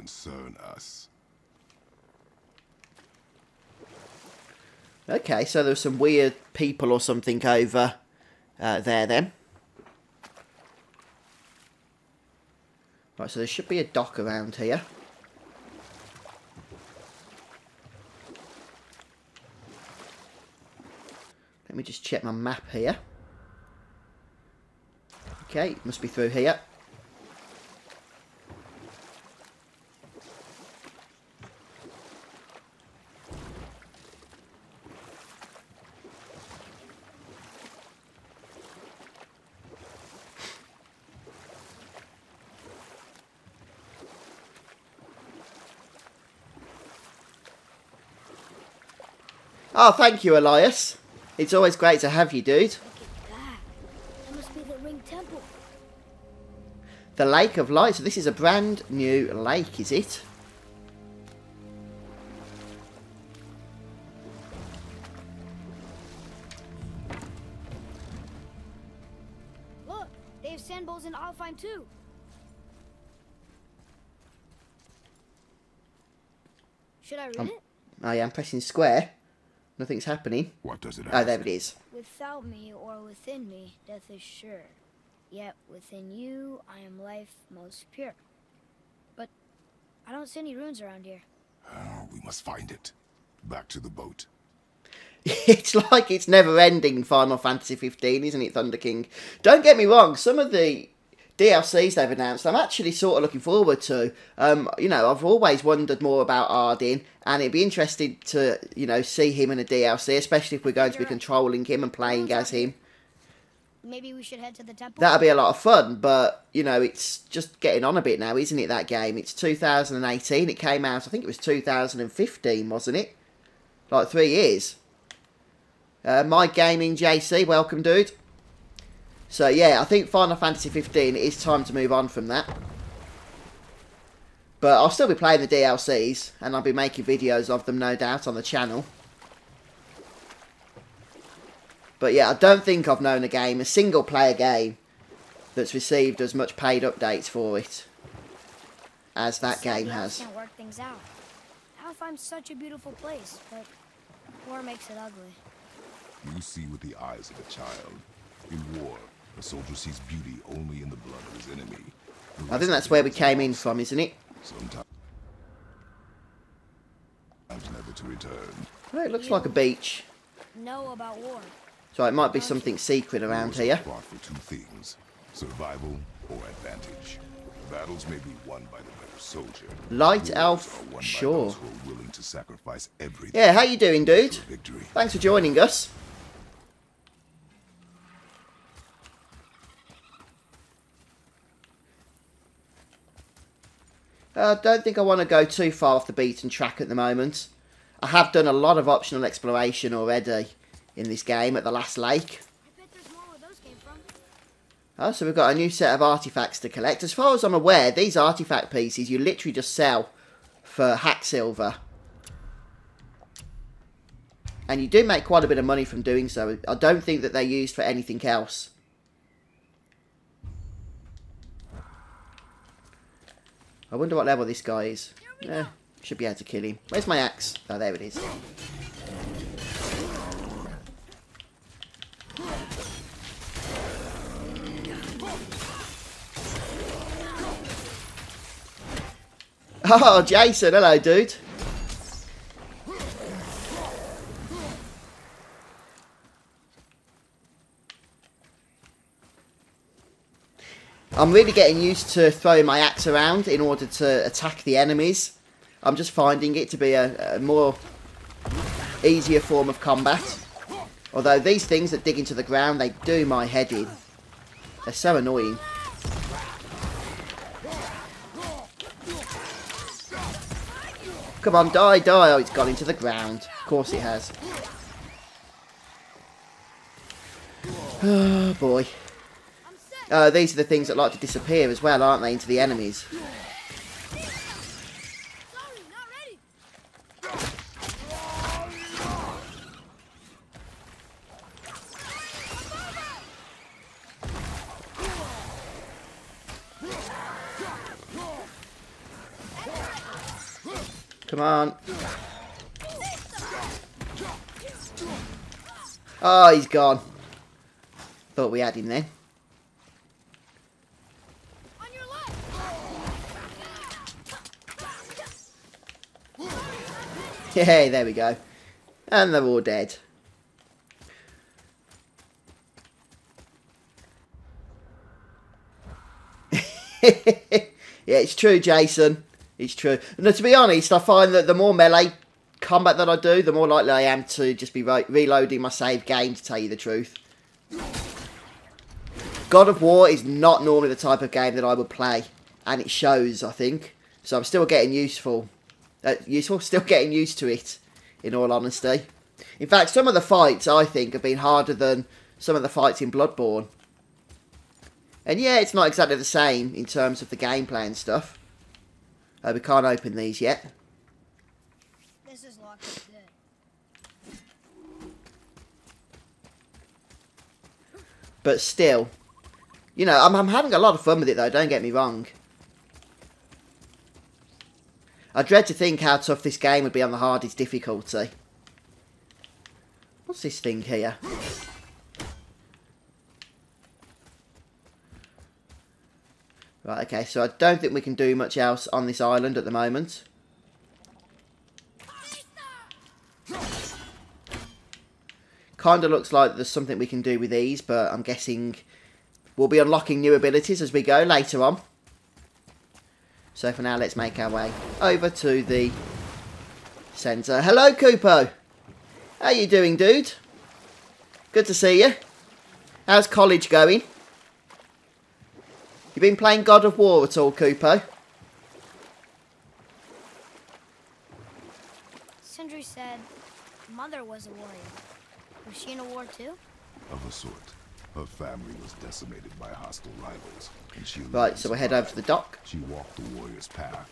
Okay, so there's some weird people or something over there then. Right, so there should be a dock around here. Let me just check my map here. Okay, it must be through here. Oh, thank you, Elias. It's always great to have you, dude. Look at that. That must be the Ring Temple. The Lake of Light. So this is a brand new lake, is it? Look, they have sand bowls in Alfheim too. Should I read it? I am pressing square. Nothing's happening. What does it Oh, ask? there it is. Without me or within me, death is sure. Yet within you, I am life most pure. But I don't see any runes around here. Oh, we must find it. Back to the boat. It's like it's never ending in Final Fantasy 15, isn't it, Thunder King? Don't get me wrong, some of the DLCs they've announced, I'm actually sort of looking forward to. You know, I've always wondered more about Ardyn, and it'd be interesting to, you know, see him in a DLC, especially if we're going to be controlling him and playing as him. Maybe we should head to the temple? That'd be a lot of fun, but, you know, it's just getting on a bit now, isn't it, that game? It's 2018, it came out, I think it was 2015, wasn't it? Like 3 years. My Gaming JC, welcome, dude. So, yeah, I think Final Fantasy 15, it is time to move on from that. But I'll still be playing the DLCs, and I'll be making videos of them, no doubt, on the channel. But, yeah, I don't think I've known a single-player game, that's received as much paid updates for it as that game has. Can't work things out. Alfheim's such a beautiful place, but war makes it ugly. You see with the eyes of a child. In war, a soldier sees beauty only in the blood of his enemy. I think that's where we came in from, isn't it? Sometimes never to return. Oh, it looks like a beach. Know about war. So it might be something secret around Wars here. are fought for 2 things: survival or advantage. Battles may be won by the better soldier. Light Wars elf, are won by sure. those who are willing to sacrifice everything Yeah, how you doing, dude? for victory. Thanks for joining us. I don't think I want to go too far off the beaten track at the moment. I have done a lot of optional exploration already in this game at the last lake. I bet there's more where those came from. Oh, so we've got a new set of artifacts to collect. As far as I'm aware, these artifact pieces you literally just sell for hack silver. And you do make quite a bit of money from doing so. I don't think that they're used for anything else. I wonder what level this guy is. Should be able to kill him. Where's my axe? Oh, there it is. Oh, Jason, hello, dude. I'm really getting used to throwing my axe around in order to attack the enemies. I'm just finding it to be a more easier form of combat. Although these things that dig into the ground, they do my head in. They're so annoying. Come on, die, die. Oh, it's gone into the ground. Of course it has. Oh, boy. These are the things that like to disappear as well, aren't they, into the enemies? Sorry, not ready. Come on. Oh, he's gone. Thought we had him then. On your left. Yeah, there we go. And they're all dead. Yeah, it's true, Jason. It's true. No, to be honest, I find that the more melee combat that I do, the more likely I am to just be reloading my save game, to tell you the truth. God of War is not normally the type of game that I would play, and it shows, I think. So I'm still getting still getting used to it, in all honesty. In fact, some of the fights, I think, have been harder than some of the fights in Bloodborne. And yeah, it's not exactly the same in terms of the gameplay and stuff. We can't open these yet. This is locked up good. But still, you know, I'm having a lot of fun with it though, don't get me wrong. I dread to think how tough this game would be on the hardest difficulty. What's this thing here? Right, okay, so I don't think we can do much else on this island at the moment. Kinda looks like there's something we can do with these, but I'm guessing we'll be unlocking new abilities as we go later on. So for now, let's make our way over to the centre. Hello, Kupo! How you doing, dude? Good to see you. How's college going? You been playing God of War at all, Kupo? Sindri said Mother was a warrior. Was she in a war too? Of a sort. Her family was decimated by hostile rivals, and she Right, so we'll head over to the dock. She walked the warrior's path.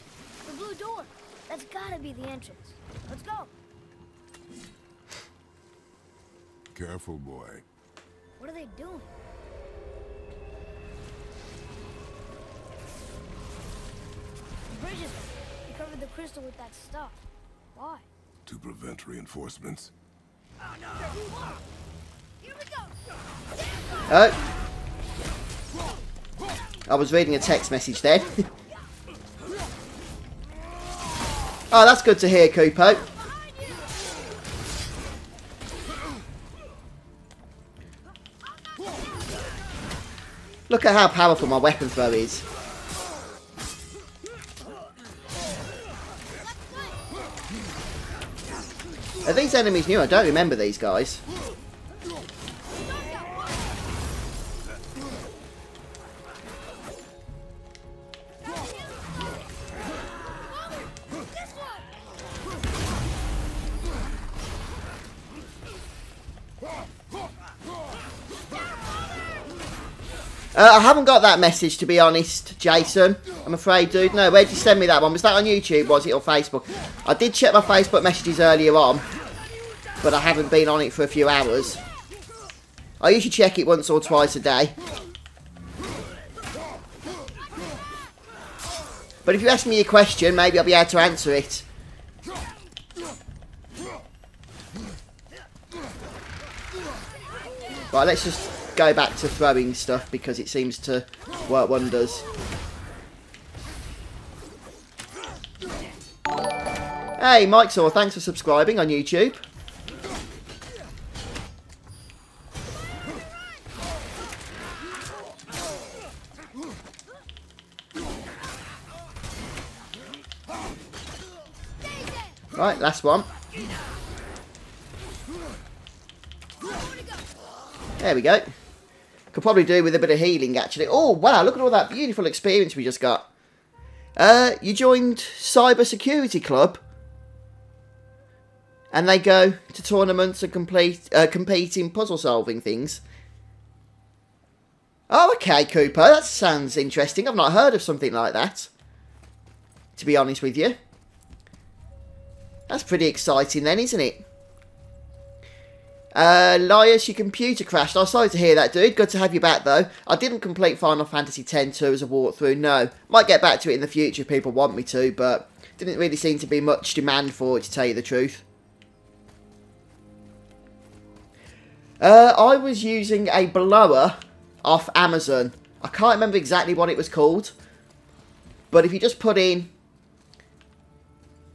The blue door. That's gotta be the entrance. Let's go. Careful, boy. What are they doing? The bridges. They covered the crystal with that stuff. Why? To prevent reinforcements. Oh no! Here we go! Oh! I was reading a text message then. Oh, that's good to hear, Kupo. Look at how powerful my weapon throw is. Are these enemies new? I don't remember these guys. I haven't got that message, to be honest, Jason. I'm afraid, dude. No, where'd you send me that one? Was that on YouTube, was it, or Facebook? I did check my Facebook messages earlier on, but I haven't been on it for a few hours. I usually check it once or twice a day. But if you ask me a question, maybe I'll be able to answer it. Right, let's just go back to throwing stuff because it seems to work wonders. Hey, Mike Saw, thanks for subscribing on YouTube. Right, last one. There we go. Could probably do with a bit of healing, actually. Oh, wow, look at all that beautiful experience we just got. You joined Cyber Security Club. And they go to tournaments and compete in puzzle-solving things. Oh, okay, Cooper. That sounds interesting. I've not heard of something like that, to be honest with you. That's pretty exciting then, isn't it? Lias, your computer crashed. I'm sorry to hear that, dude. Good to have you back, though. I didn't complete Final Fantasy X-2 as a walkthrough, no. Might get back to it in the future if people want me to, but didn't really seem to be much demand for it, to tell you the truth. I was using a blower off Amazon. I can't remember exactly what it was called, but if you just put in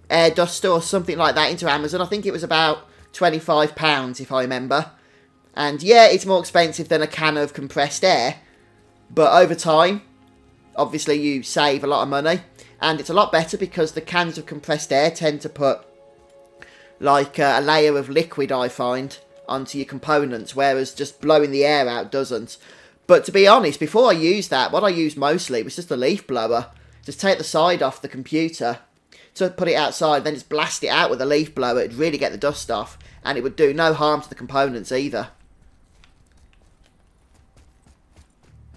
air duster or something like that into Amazon, I think it was about £25 if I remember. And yeah, it's more expensive than a can of compressed air, but over time, obviously you save a lot of money, and it's a lot better because the cans of compressed air tend to put like a layer of liquid, I find, onto your components, whereas just blowing the air out doesn't. But to be honest, before I used that, what I used mostly was just a leaf blower. Just take the side off the computer to put it outside, then just blast it out with a leaf blower. It'd really get the dust off, and it would do no harm to the components either.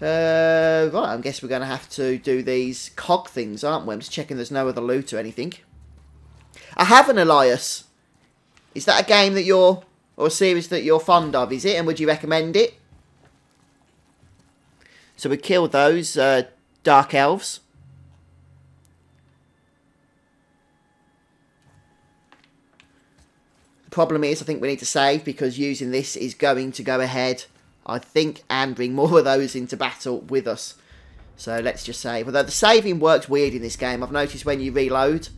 Right, I guess we're going to have to do these cog things, aren't we? I'm just checking there's no other loot or anything. I have an Elias. Is that a game that you're, or a series that you're fond of, is it? And would you recommend it? So we killed those dark elves. The problem is, I think we need to save, because using this is going to go ahead, I think, and bring more of those into battle with us. So let's just save. Although the saving works weird in this game. I've noticed when you reload,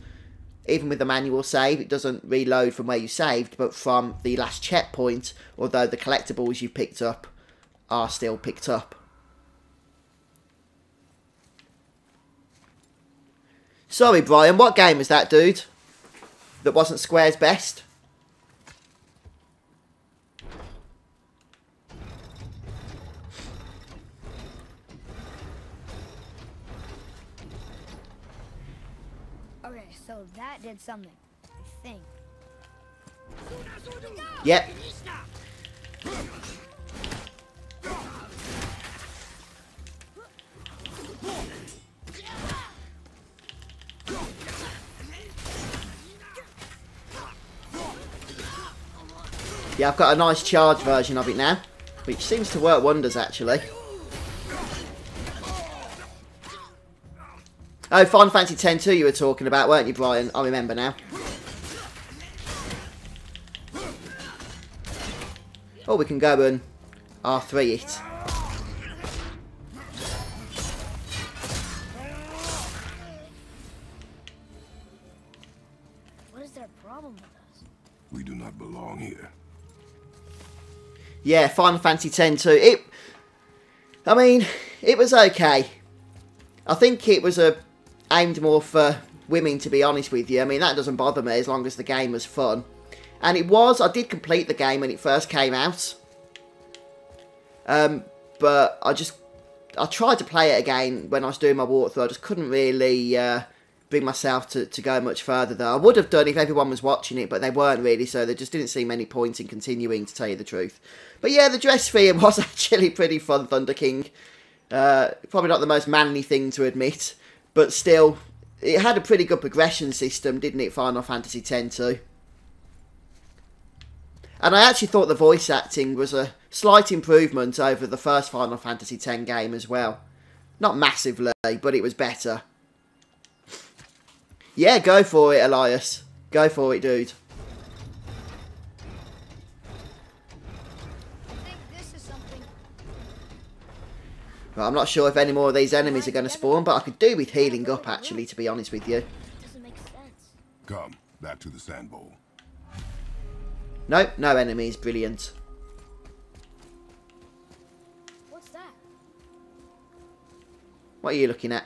even with the manual save, it doesn't reload from where you saved, but from the last checkpoint, although the collectibles you picked up are still picked up. Sorry, Brian, what game was that, dude? That wasn't Square's best? Okay, so that did something, I think. Yep. Yeah, I've got a nice charge version of it now, which seems to work wonders, actually. Oh, Final Fantasy X 2 you were talking about, weren't you, Brian? I remember now. Oh, we can go and R3 it. What is their problem with us? We do not belong here. Yeah, Final Fantasy X 2. I mean, it was okay. I think it was aimed more for women, to be honest with you. I mean, that doesn't bother me as long as the game was fun. And it was. I did complete the game when it first came out. But I tried to play it again when I was doing my walkthrough. I just couldn't really bring myself to go much further though. I would have done if everyone was watching it, but they weren't really, so there just didn't seem any point in continuing, to tell you the truth. But yeah, the dress theme was actually pretty fun, Thunder King. Probably not the most manly thing to admit, but still, it had a pretty good progression system, didn't it, Final Fantasy X too? And I actually thought the voice acting was a slight improvement over the first Final Fantasy X game as well. Not massively, but it was better. Yeah, go for it, Elias. Go for it, dude. I think this is something. Right, I'm not sure if any more of these enemies are going to spawn, but I could do with healing up, actually, to be honest with you. It doesn't make sense. Come, back to the sand bowl. Nope, no enemies. Brilliant. What's that? What are you looking at?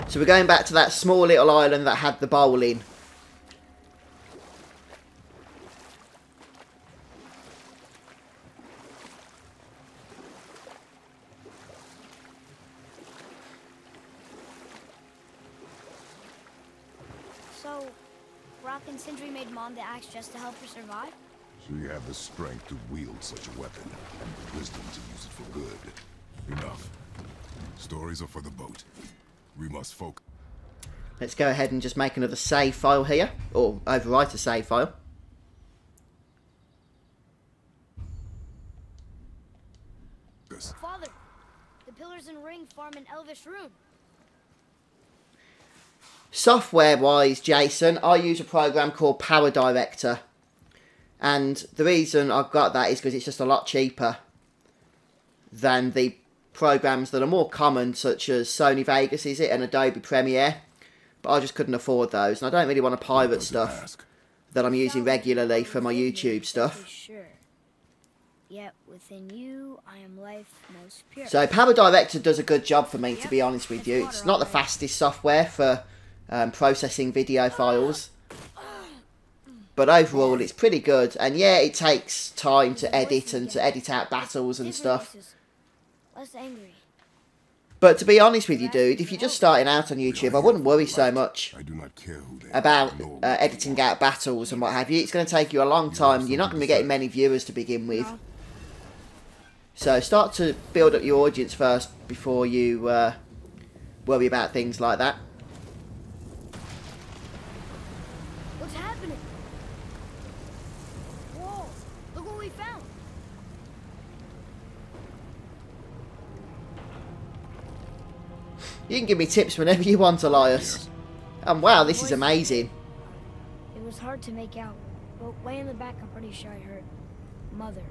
So we're going back to that small little island that had the bowl in. So, Rock and Sindri made Mom the axe just to help her survive? She had the strength to wield such a weapon, and wisdom to use it for good. Enough. Stories are for the boat. We must focus. Let's go ahead and just make another save file here, or overwrite a save file. Father, the pillars and ring form an elvish rune. Software-wise, Jason, I use a program called Power Director. And the reason I've got that is because it's just a lot cheaper than the programs that are more common, such as Sony Vegas, is it, and Adobe Premiere. But I just couldn't afford those, and I don't really want to pirate stuff that I'm using regularly for my YouTube stuff. Sure. Yet within you, I am life most pure. So Power Director does a good job for me, to be honest with you. It's not the fastest software for processing video files, but overall it's pretty good. And yeah, it takes time to edit and to edit out battles and stuff. Less angry. But to be honest with you, dude, if you're just starting out on YouTube, I wouldn't worry so much I do not care who they about are, nor editing out battles and what have you. It's going to take you a long time. You're not going to be getting many viewers to begin with. So start to build up your audience first before you worry about things like that. What's happening? Whoa! Look what we found. You can give me tips whenever you want, Elias. And wow, this is amazing. It was hard to make out, but way in the back, I'm pretty sure I heard Mother.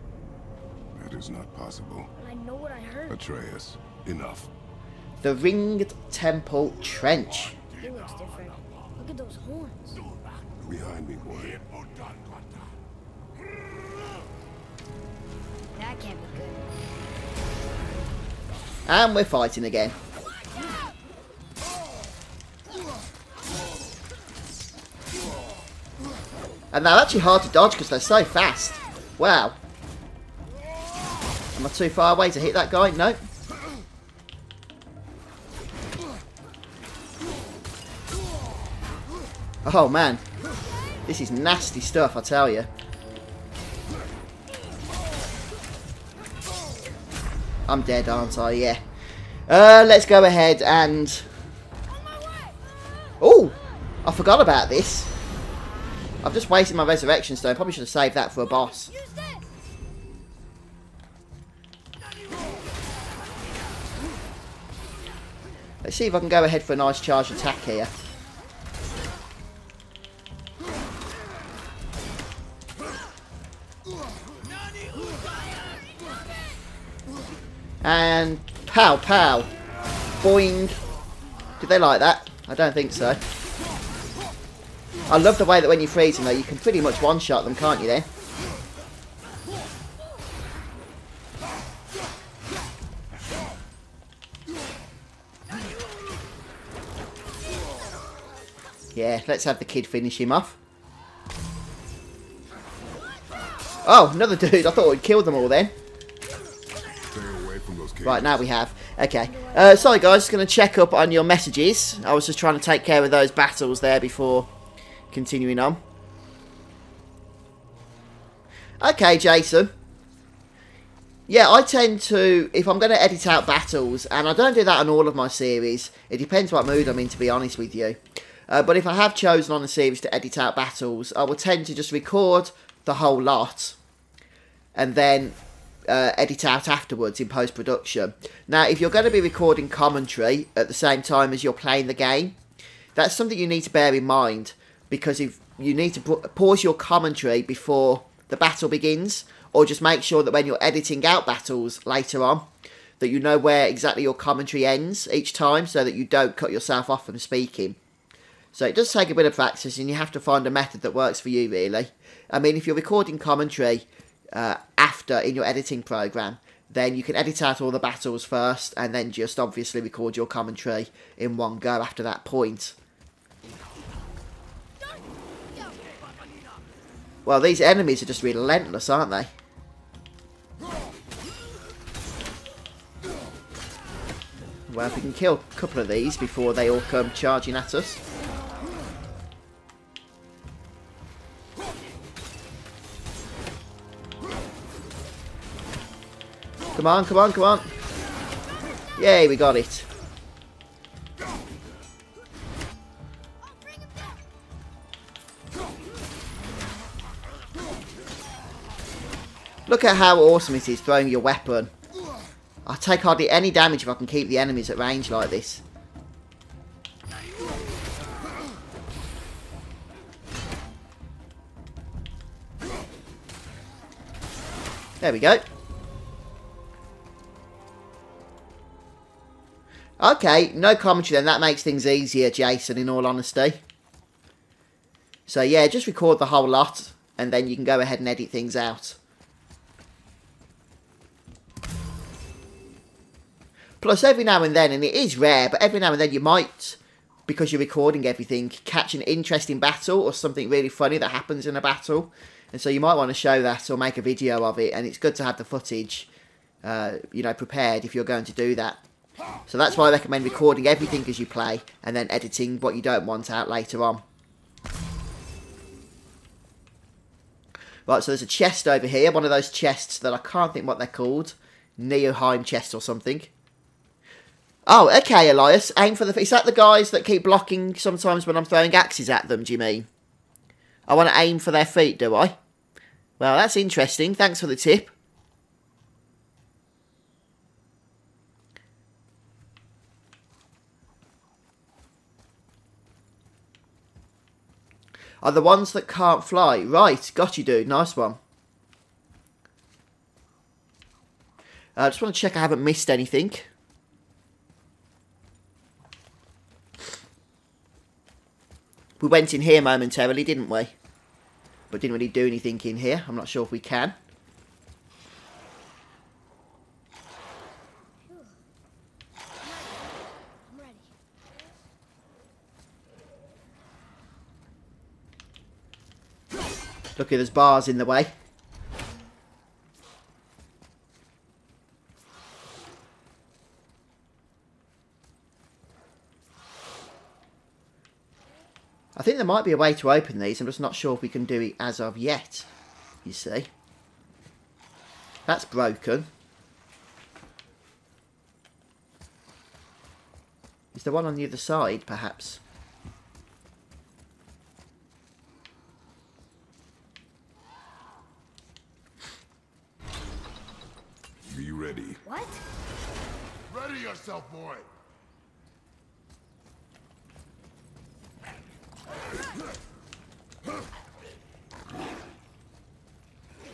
that is not possible. But I know what I heard. Atreus, enough. The Ringed Temple Trench. It looks different. Look at those horns. Behind me, boy. That can't be good. And we're fighting again. And they're actually hard to dodge because they're so fast. Wow. Am I too far away to hit that guy? No. Oh man. This is nasty stuff, I tell you. I'm dead, aren't I? Yeah. Let's go ahead and... Oh! I forgot about this. I've just wasted my resurrection stone. Probably should have saved that for a boss. Let's see if I can go ahead for a nice charge attack here. And pow pow. Boing. Did they like that? I don't think so. I love the way that when you freeze them though, you can pretty much one-shot them, can't you then? Yeah, let's have the kid finish him off. Oh, another dude. I thought we'd killed them all then. Right, now we have. Okay. Sorry guys, just going to check up on your messages. I was just trying to take care of those battles there before continuing on. Okay, Jason. Yeah, I tend to, if I'm going to edit out battles, and I don't do that on all of my series. It depends what mood I'm in, to be honest with you. But if I have chosen on a series to edit out battles, I will tend to just record the whole lot and then edit out afterwards in post-production. Now, if you're going to be recording commentary at the same time as you're playing the game, that's something you need to bear in mind, because if you need to pause your commentary before the battle begins, or just make sure that when you're editing out battles later on, that you know where exactly your commentary ends each time, so that you don't cut yourself off from speaking. So it does take a bit of practice, and you have to find a method that works for you, really. I mean, if you're recording commentary after in your editing program, then you can edit out all the battles first, and then just obviously record your commentary in one go after that point. Well, these enemies are just relentless, aren't they? Well, if we can kill a couple of these before they all come charging at us. Come on, come on, come on. Yay, we got it. Look at how awesome it is throwing your weapon. I take hardly any damage if I can keep the enemies at range like this. There we go. Okay, no commentary then. That makes things easier, Jason, in all honesty. So yeah, just record the whole lot, and then you can go ahead and edit things out. Plus, every now and then, and it is rare, but every now and then you might, because you're recording everything, catch an interesting battle or something really funny that happens in a battle. And so you might want to show that or make a video of it, and it's good to have the footage, you know, prepared if you're going to do that. So that's why I recommend recording everything as you play, and then editing what you don't want out later on. Right, so there's a chest over here, one of those chests that I can't think what they're called. Alfheim chest or something. Oh, okay, Elias. Aim for the... Is that the guys that keep blocking sometimes when I'm throwing axes at them, do you mean? I want to aim for their feet, do I? Well, that's interesting. Thanks for the tip. Are the ones that can't fly. Right, got you, dude. Nice one. I just want to check I haven't missed anything. We went in here momentarily, didn't we? But didn't really do anything in here. I'm not sure if we can. I'm ready. Look, there's bars in the way. I think there might be a way to open these. I'm just not sure if we can do it as of yet. You see. That's broken. Is there one on the other side, perhaps? Be ready. What? Ready yourself, boy.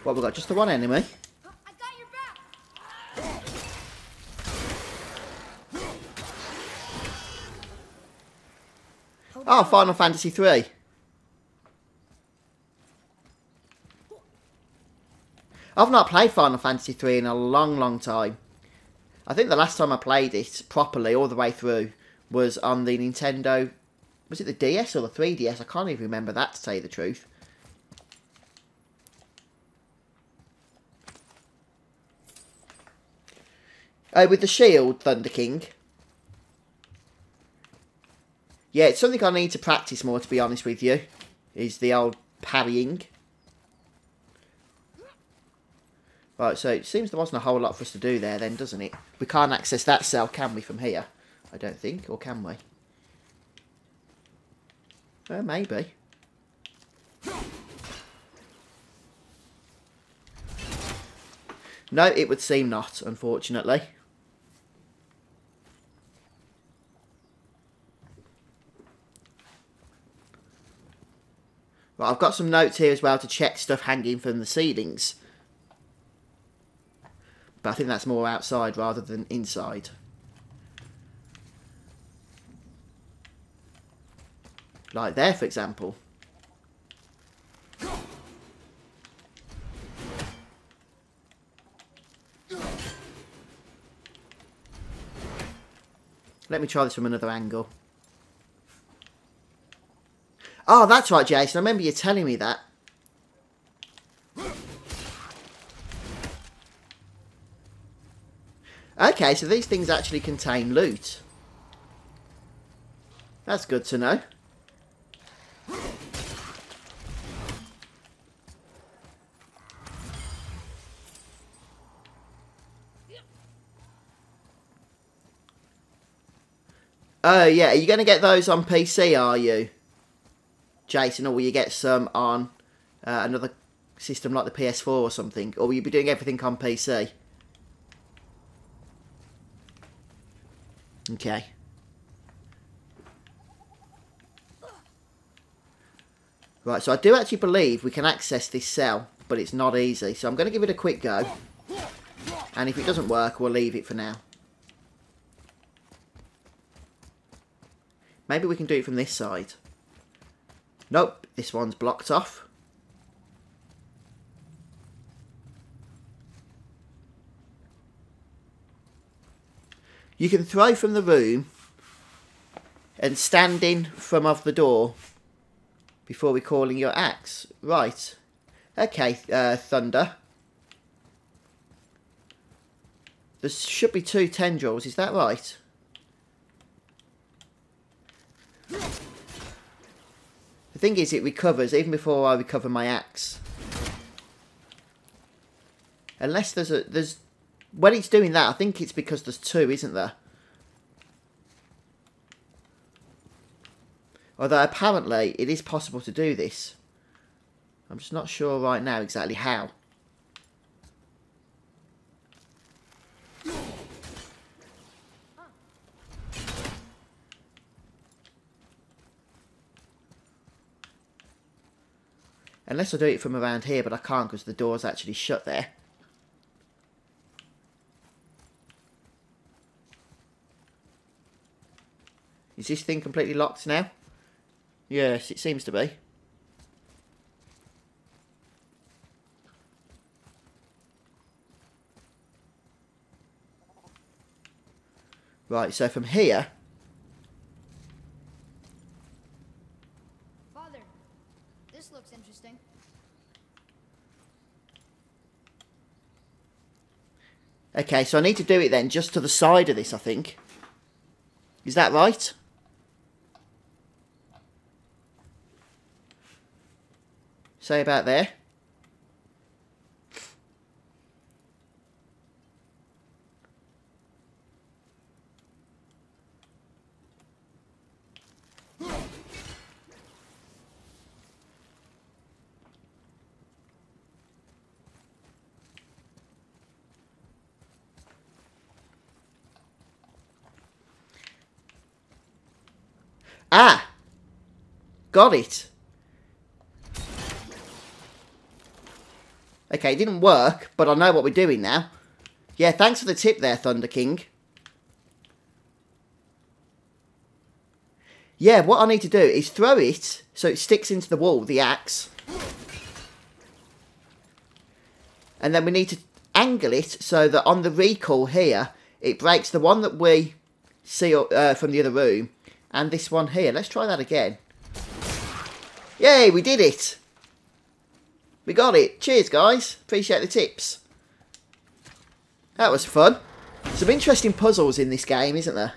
What, we've got just the one enemy? I got your back. Oh, Final Fantasy 3. I've not played Final Fantasy 3 in a long, long time. I think the last time I played it properly, all the way through, was on the Nintendo... Was it the DS or the 3DS? I can't even remember that, to tell you the truth. Oh, with the shield, Thunder King. Yeah, it's something I need to practice more, to be honest with you. Is the old parrying. Right, so it seems there wasn't a whole lot for us to do there then, doesn't it? We can't access that cell, can we, from here? I don't think, or can we? Maybe. No, it would seem not, unfortunately. Right, I've got some notes here as well to check stuff hanging from the ceilings. But I think that's more outside rather than inside. Like there, for example. Let me try this from another angle. Oh, that's right, Jason. I remember you telling me that. Okay, so these things actually contain loot. That's good to know. Oh, yeah. Are you going to get those on PC, are you, Jason? Or will you get some on another system like the PS4 or something? Or will you be doing everything on PC? Okay. Right, so I do actually believe we can access this cell, but it's not easy. So I'm going to give it a quick go. And if it doesn't work, we'll leave it for now. Maybe we can do it from this side. Nope, this one's blocked off. You can throw from the room and stand in from of the door before recalling your axe. Right. Okay, Thunder. There should be 2 tendrils, is that right? The thing is, it recovers even before I recover my axe. Unless there's... When it's doing that, I think it's because there's 2, isn't there? Although apparently it is possible to do this. I'm just not sure right now exactly how. Unless I do it from around here, but I can't because the door's actually shut there. Is this thing completely locked now? Yes, it seems to be. Right, so from here... Father, this looks interesting. Okay, so I need to do it then just to the side of this, I think. Is that right? Say about there. Ah! Got it. Okay, it didn't work, but I know what we're doing now. Yeah, thanks for the tip there, Thunder King. Yeah, what I need to do is throw it so it sticks into the wall, the axe. And then we need to angle it so that on the recall here, it breaks the one that we see from the other room and this one here. Let's try that again. Yay, we did it! We got it. Cheers, guys. Appreciate the tips. That was fun. Some interesting puzzles in this game, isn't there?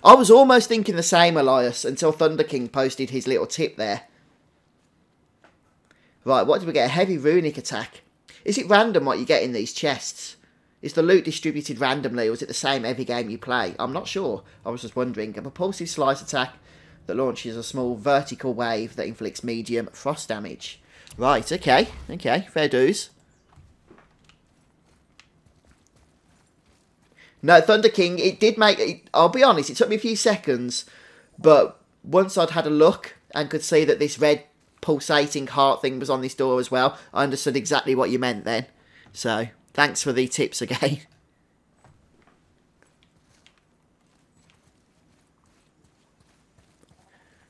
I was almost thinking the same, Elias, until Thunder King posted his little tip there. Right, what did we get? A heavy runic attack. Is it random what you get in these chests? Is the loot distributed randomly, or is it the same every game you play? I'm not sure. I was just wondering. A propulsive slice attack that launches a small vertical wave that inflicts medium frost damage. Right, okay. Okay, fair dues. No, Thunder King, it did make... I'll be honest, it took me a few seconds, but once I'd had a look and could see that this red pulsating heart thing was on this door as well, I understood exactly what you meant then. So, thanks for the tips again.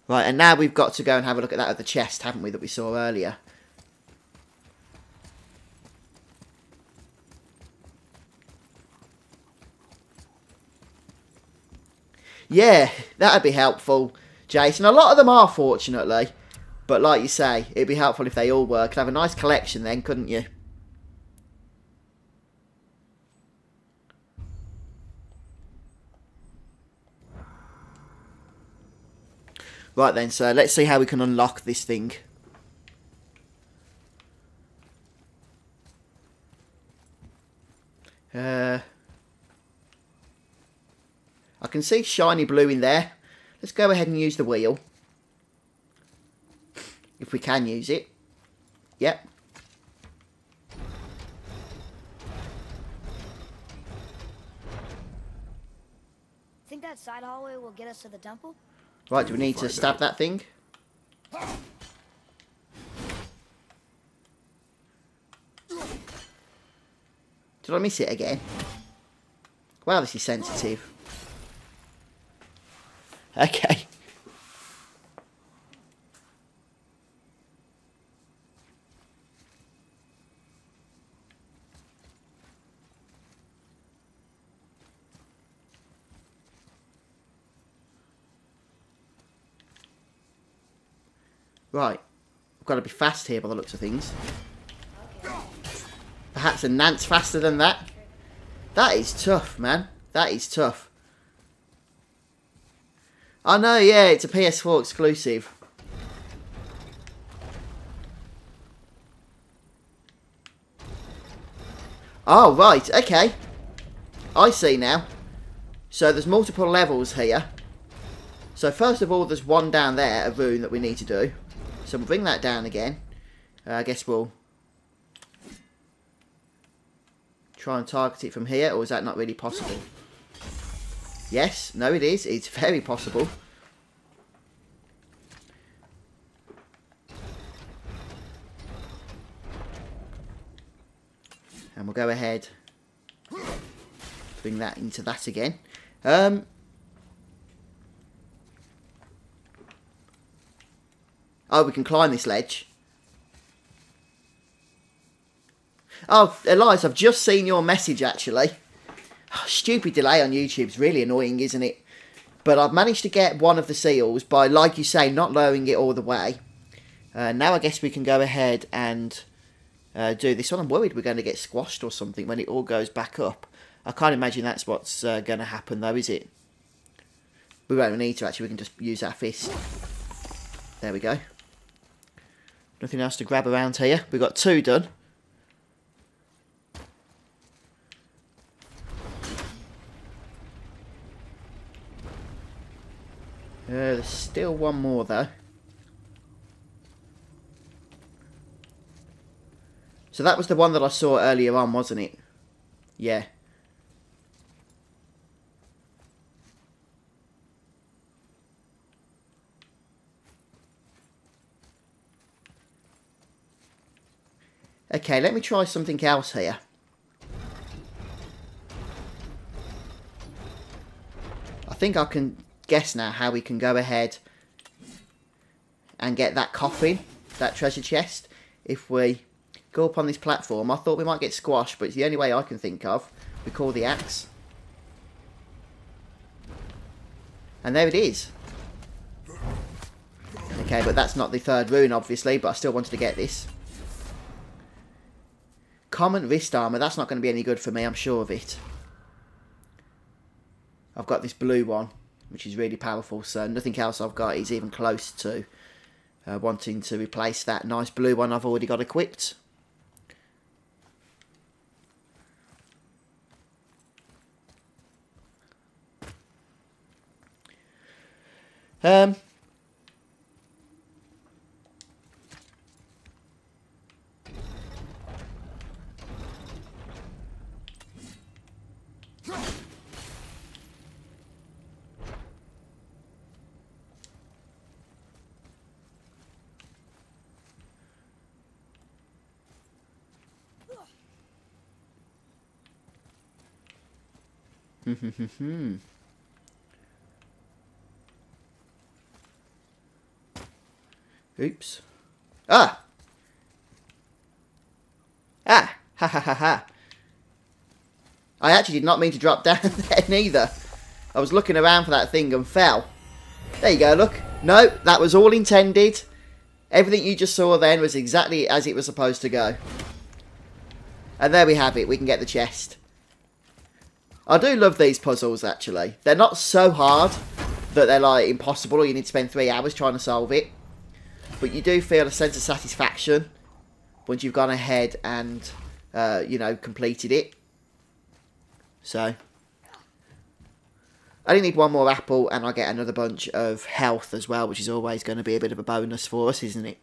Right, and now we've got to go and have a look at that other chest, haven't we, that we saw earlier. Yeah, that'd be helpful, Jason. A lot of them are, fortunately. But like you say, it'd be helpful if they all were. Could have a nice collection then, couldn't you? Right then, so let's see how we can unlock this thing. I can see shiny blue in there. Let's go ahead and use the wheel. If we can use it. Yep. Think that side hallway will get us to the temple? Right, do we need to stab that thing? Did I miss it again? Wow, this is sensitive. Okay. Right. I've got to be fast here by the looks of things. Perhaps a nance faster than that. That is tough, man. That is tough. Oh no, yeah, it's a PS4 exclusive. Oh, right, okay. I see now. So there's multiple levels here. So first of all, there's one down there, a rune that we need to do. So we'll bring that down again. I guess we'll try and target it from here, or is that not really possible? Yes, no it is. It's very possible. And we'll go ahead, bring that into that again. Oh, we can climb this ledge. Oh, Elias, I've just seen your message, actually. Oh, stupid delay on YouTube's really annoying, isn't it? But I've managed to get one of the seals by, like you say, not lowering it all the way. Now I guess we can go ahead and do this one. I'm worried we're going to get squashed or something when it all goes back up. I can't imagine that's what's going to happen, though, is it? We won't need to, actually. We can just use our fist. There we go. Nothing else to grab around here. We've got 2 done. There's still one more, though. So that was the one that I saw earlier on, wasn't it? Yeah. Okay, let me try something else here. I think I can guess now how we can go ahead and get that coffin, that treasure chest. If we go up on this platform, I thought we might get squashed, but it's the only way I can think of. We call the axe. And there it is. Okay, but that's not the 3rd rune, obviously, but I still wanted to get this. Common wrist armour, that's not going to be any good for me, I'm sure of it. I've got this blue one, which is really powerful, so nothing else I've got is even close to wanting to replace that nice blue one I've already got equipped. Oops. Ah! Ah! Ha ha ha ha. I actually did not mean to drop down there neither. I was looking around for that thing and fell. There you go, look. No, that was all intended. Everything you just saw then was exactly as it was supposed to go. And there we have it. We can get the chest. I do love these puzzles, actually. They're not so hard that they're, like, impossible or you need to spend 3 hours trying to solve it. But you do feel a sense of satisfaction once you've gone ahead and, you know, completed it. So, I only need one more apple and I'll get another bunch of health as well, which is always going to be a bit of a bonus for us, isn't it?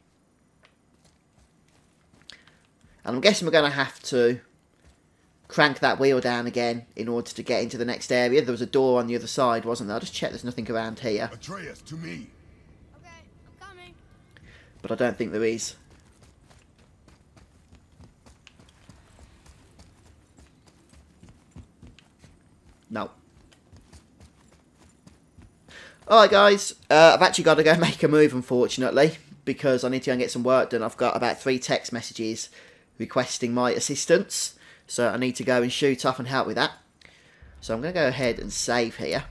And I'm guessing we're going to have to crank that wheel down again in order to get into the next area. There was a door on the other side, wasn't there? I'll just check there's nothing around here. Atreus, to me. Okay, I'm coming. But I don't think there is. No. Alright guys, I've actually got to go make a move unfortunately, because I need to go and get some work done. I've got about 3 text messages requesting my assistance, so I need to go and shoot off and help with that. So I'm going to go ahead and save here.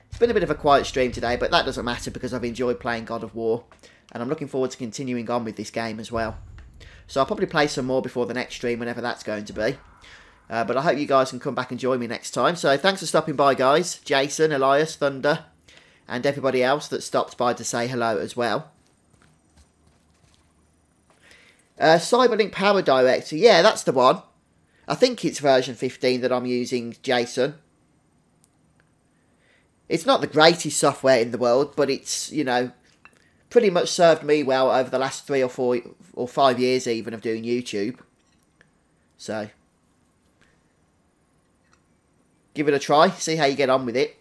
It's been a bit of a quiet stream today, but that doesn't matter because I've enjoyed playing God of War, and I'm looking forward to continuing on with this game as well. So I'll probably play some more before the next stream, whenever that's going to be. But I hope you guys can come back and join me next time. So thanks for stopping by, guys. Jason, Elias, Thunder, and everybody else that stopped by to say hello as well. Cyberlink Power Director. Yeah, that's the one. I think it's version 15 that I'm using, Jason. It's not the greatest software in the world, but it's, you know, pretty much served me well over the last 3 or 4 or 5 years even of doing YouTube. So, give it a try, see how you get on with it.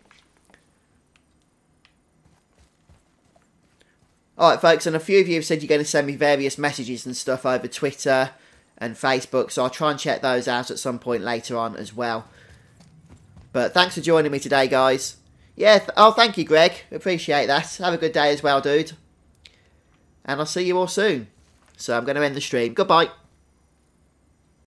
Alright folks, and a few of you have said you're going to send me various messages and stuff over Twitter and Facebook, so I'll try and check those out at some point later on as well. But thanks for joining me today, guys. Yeah, oh, thank you, Greg. Appreciate that. Have a good day as well, dude. And I'll see you all soon. So I'm going to end the stream. Goodbye.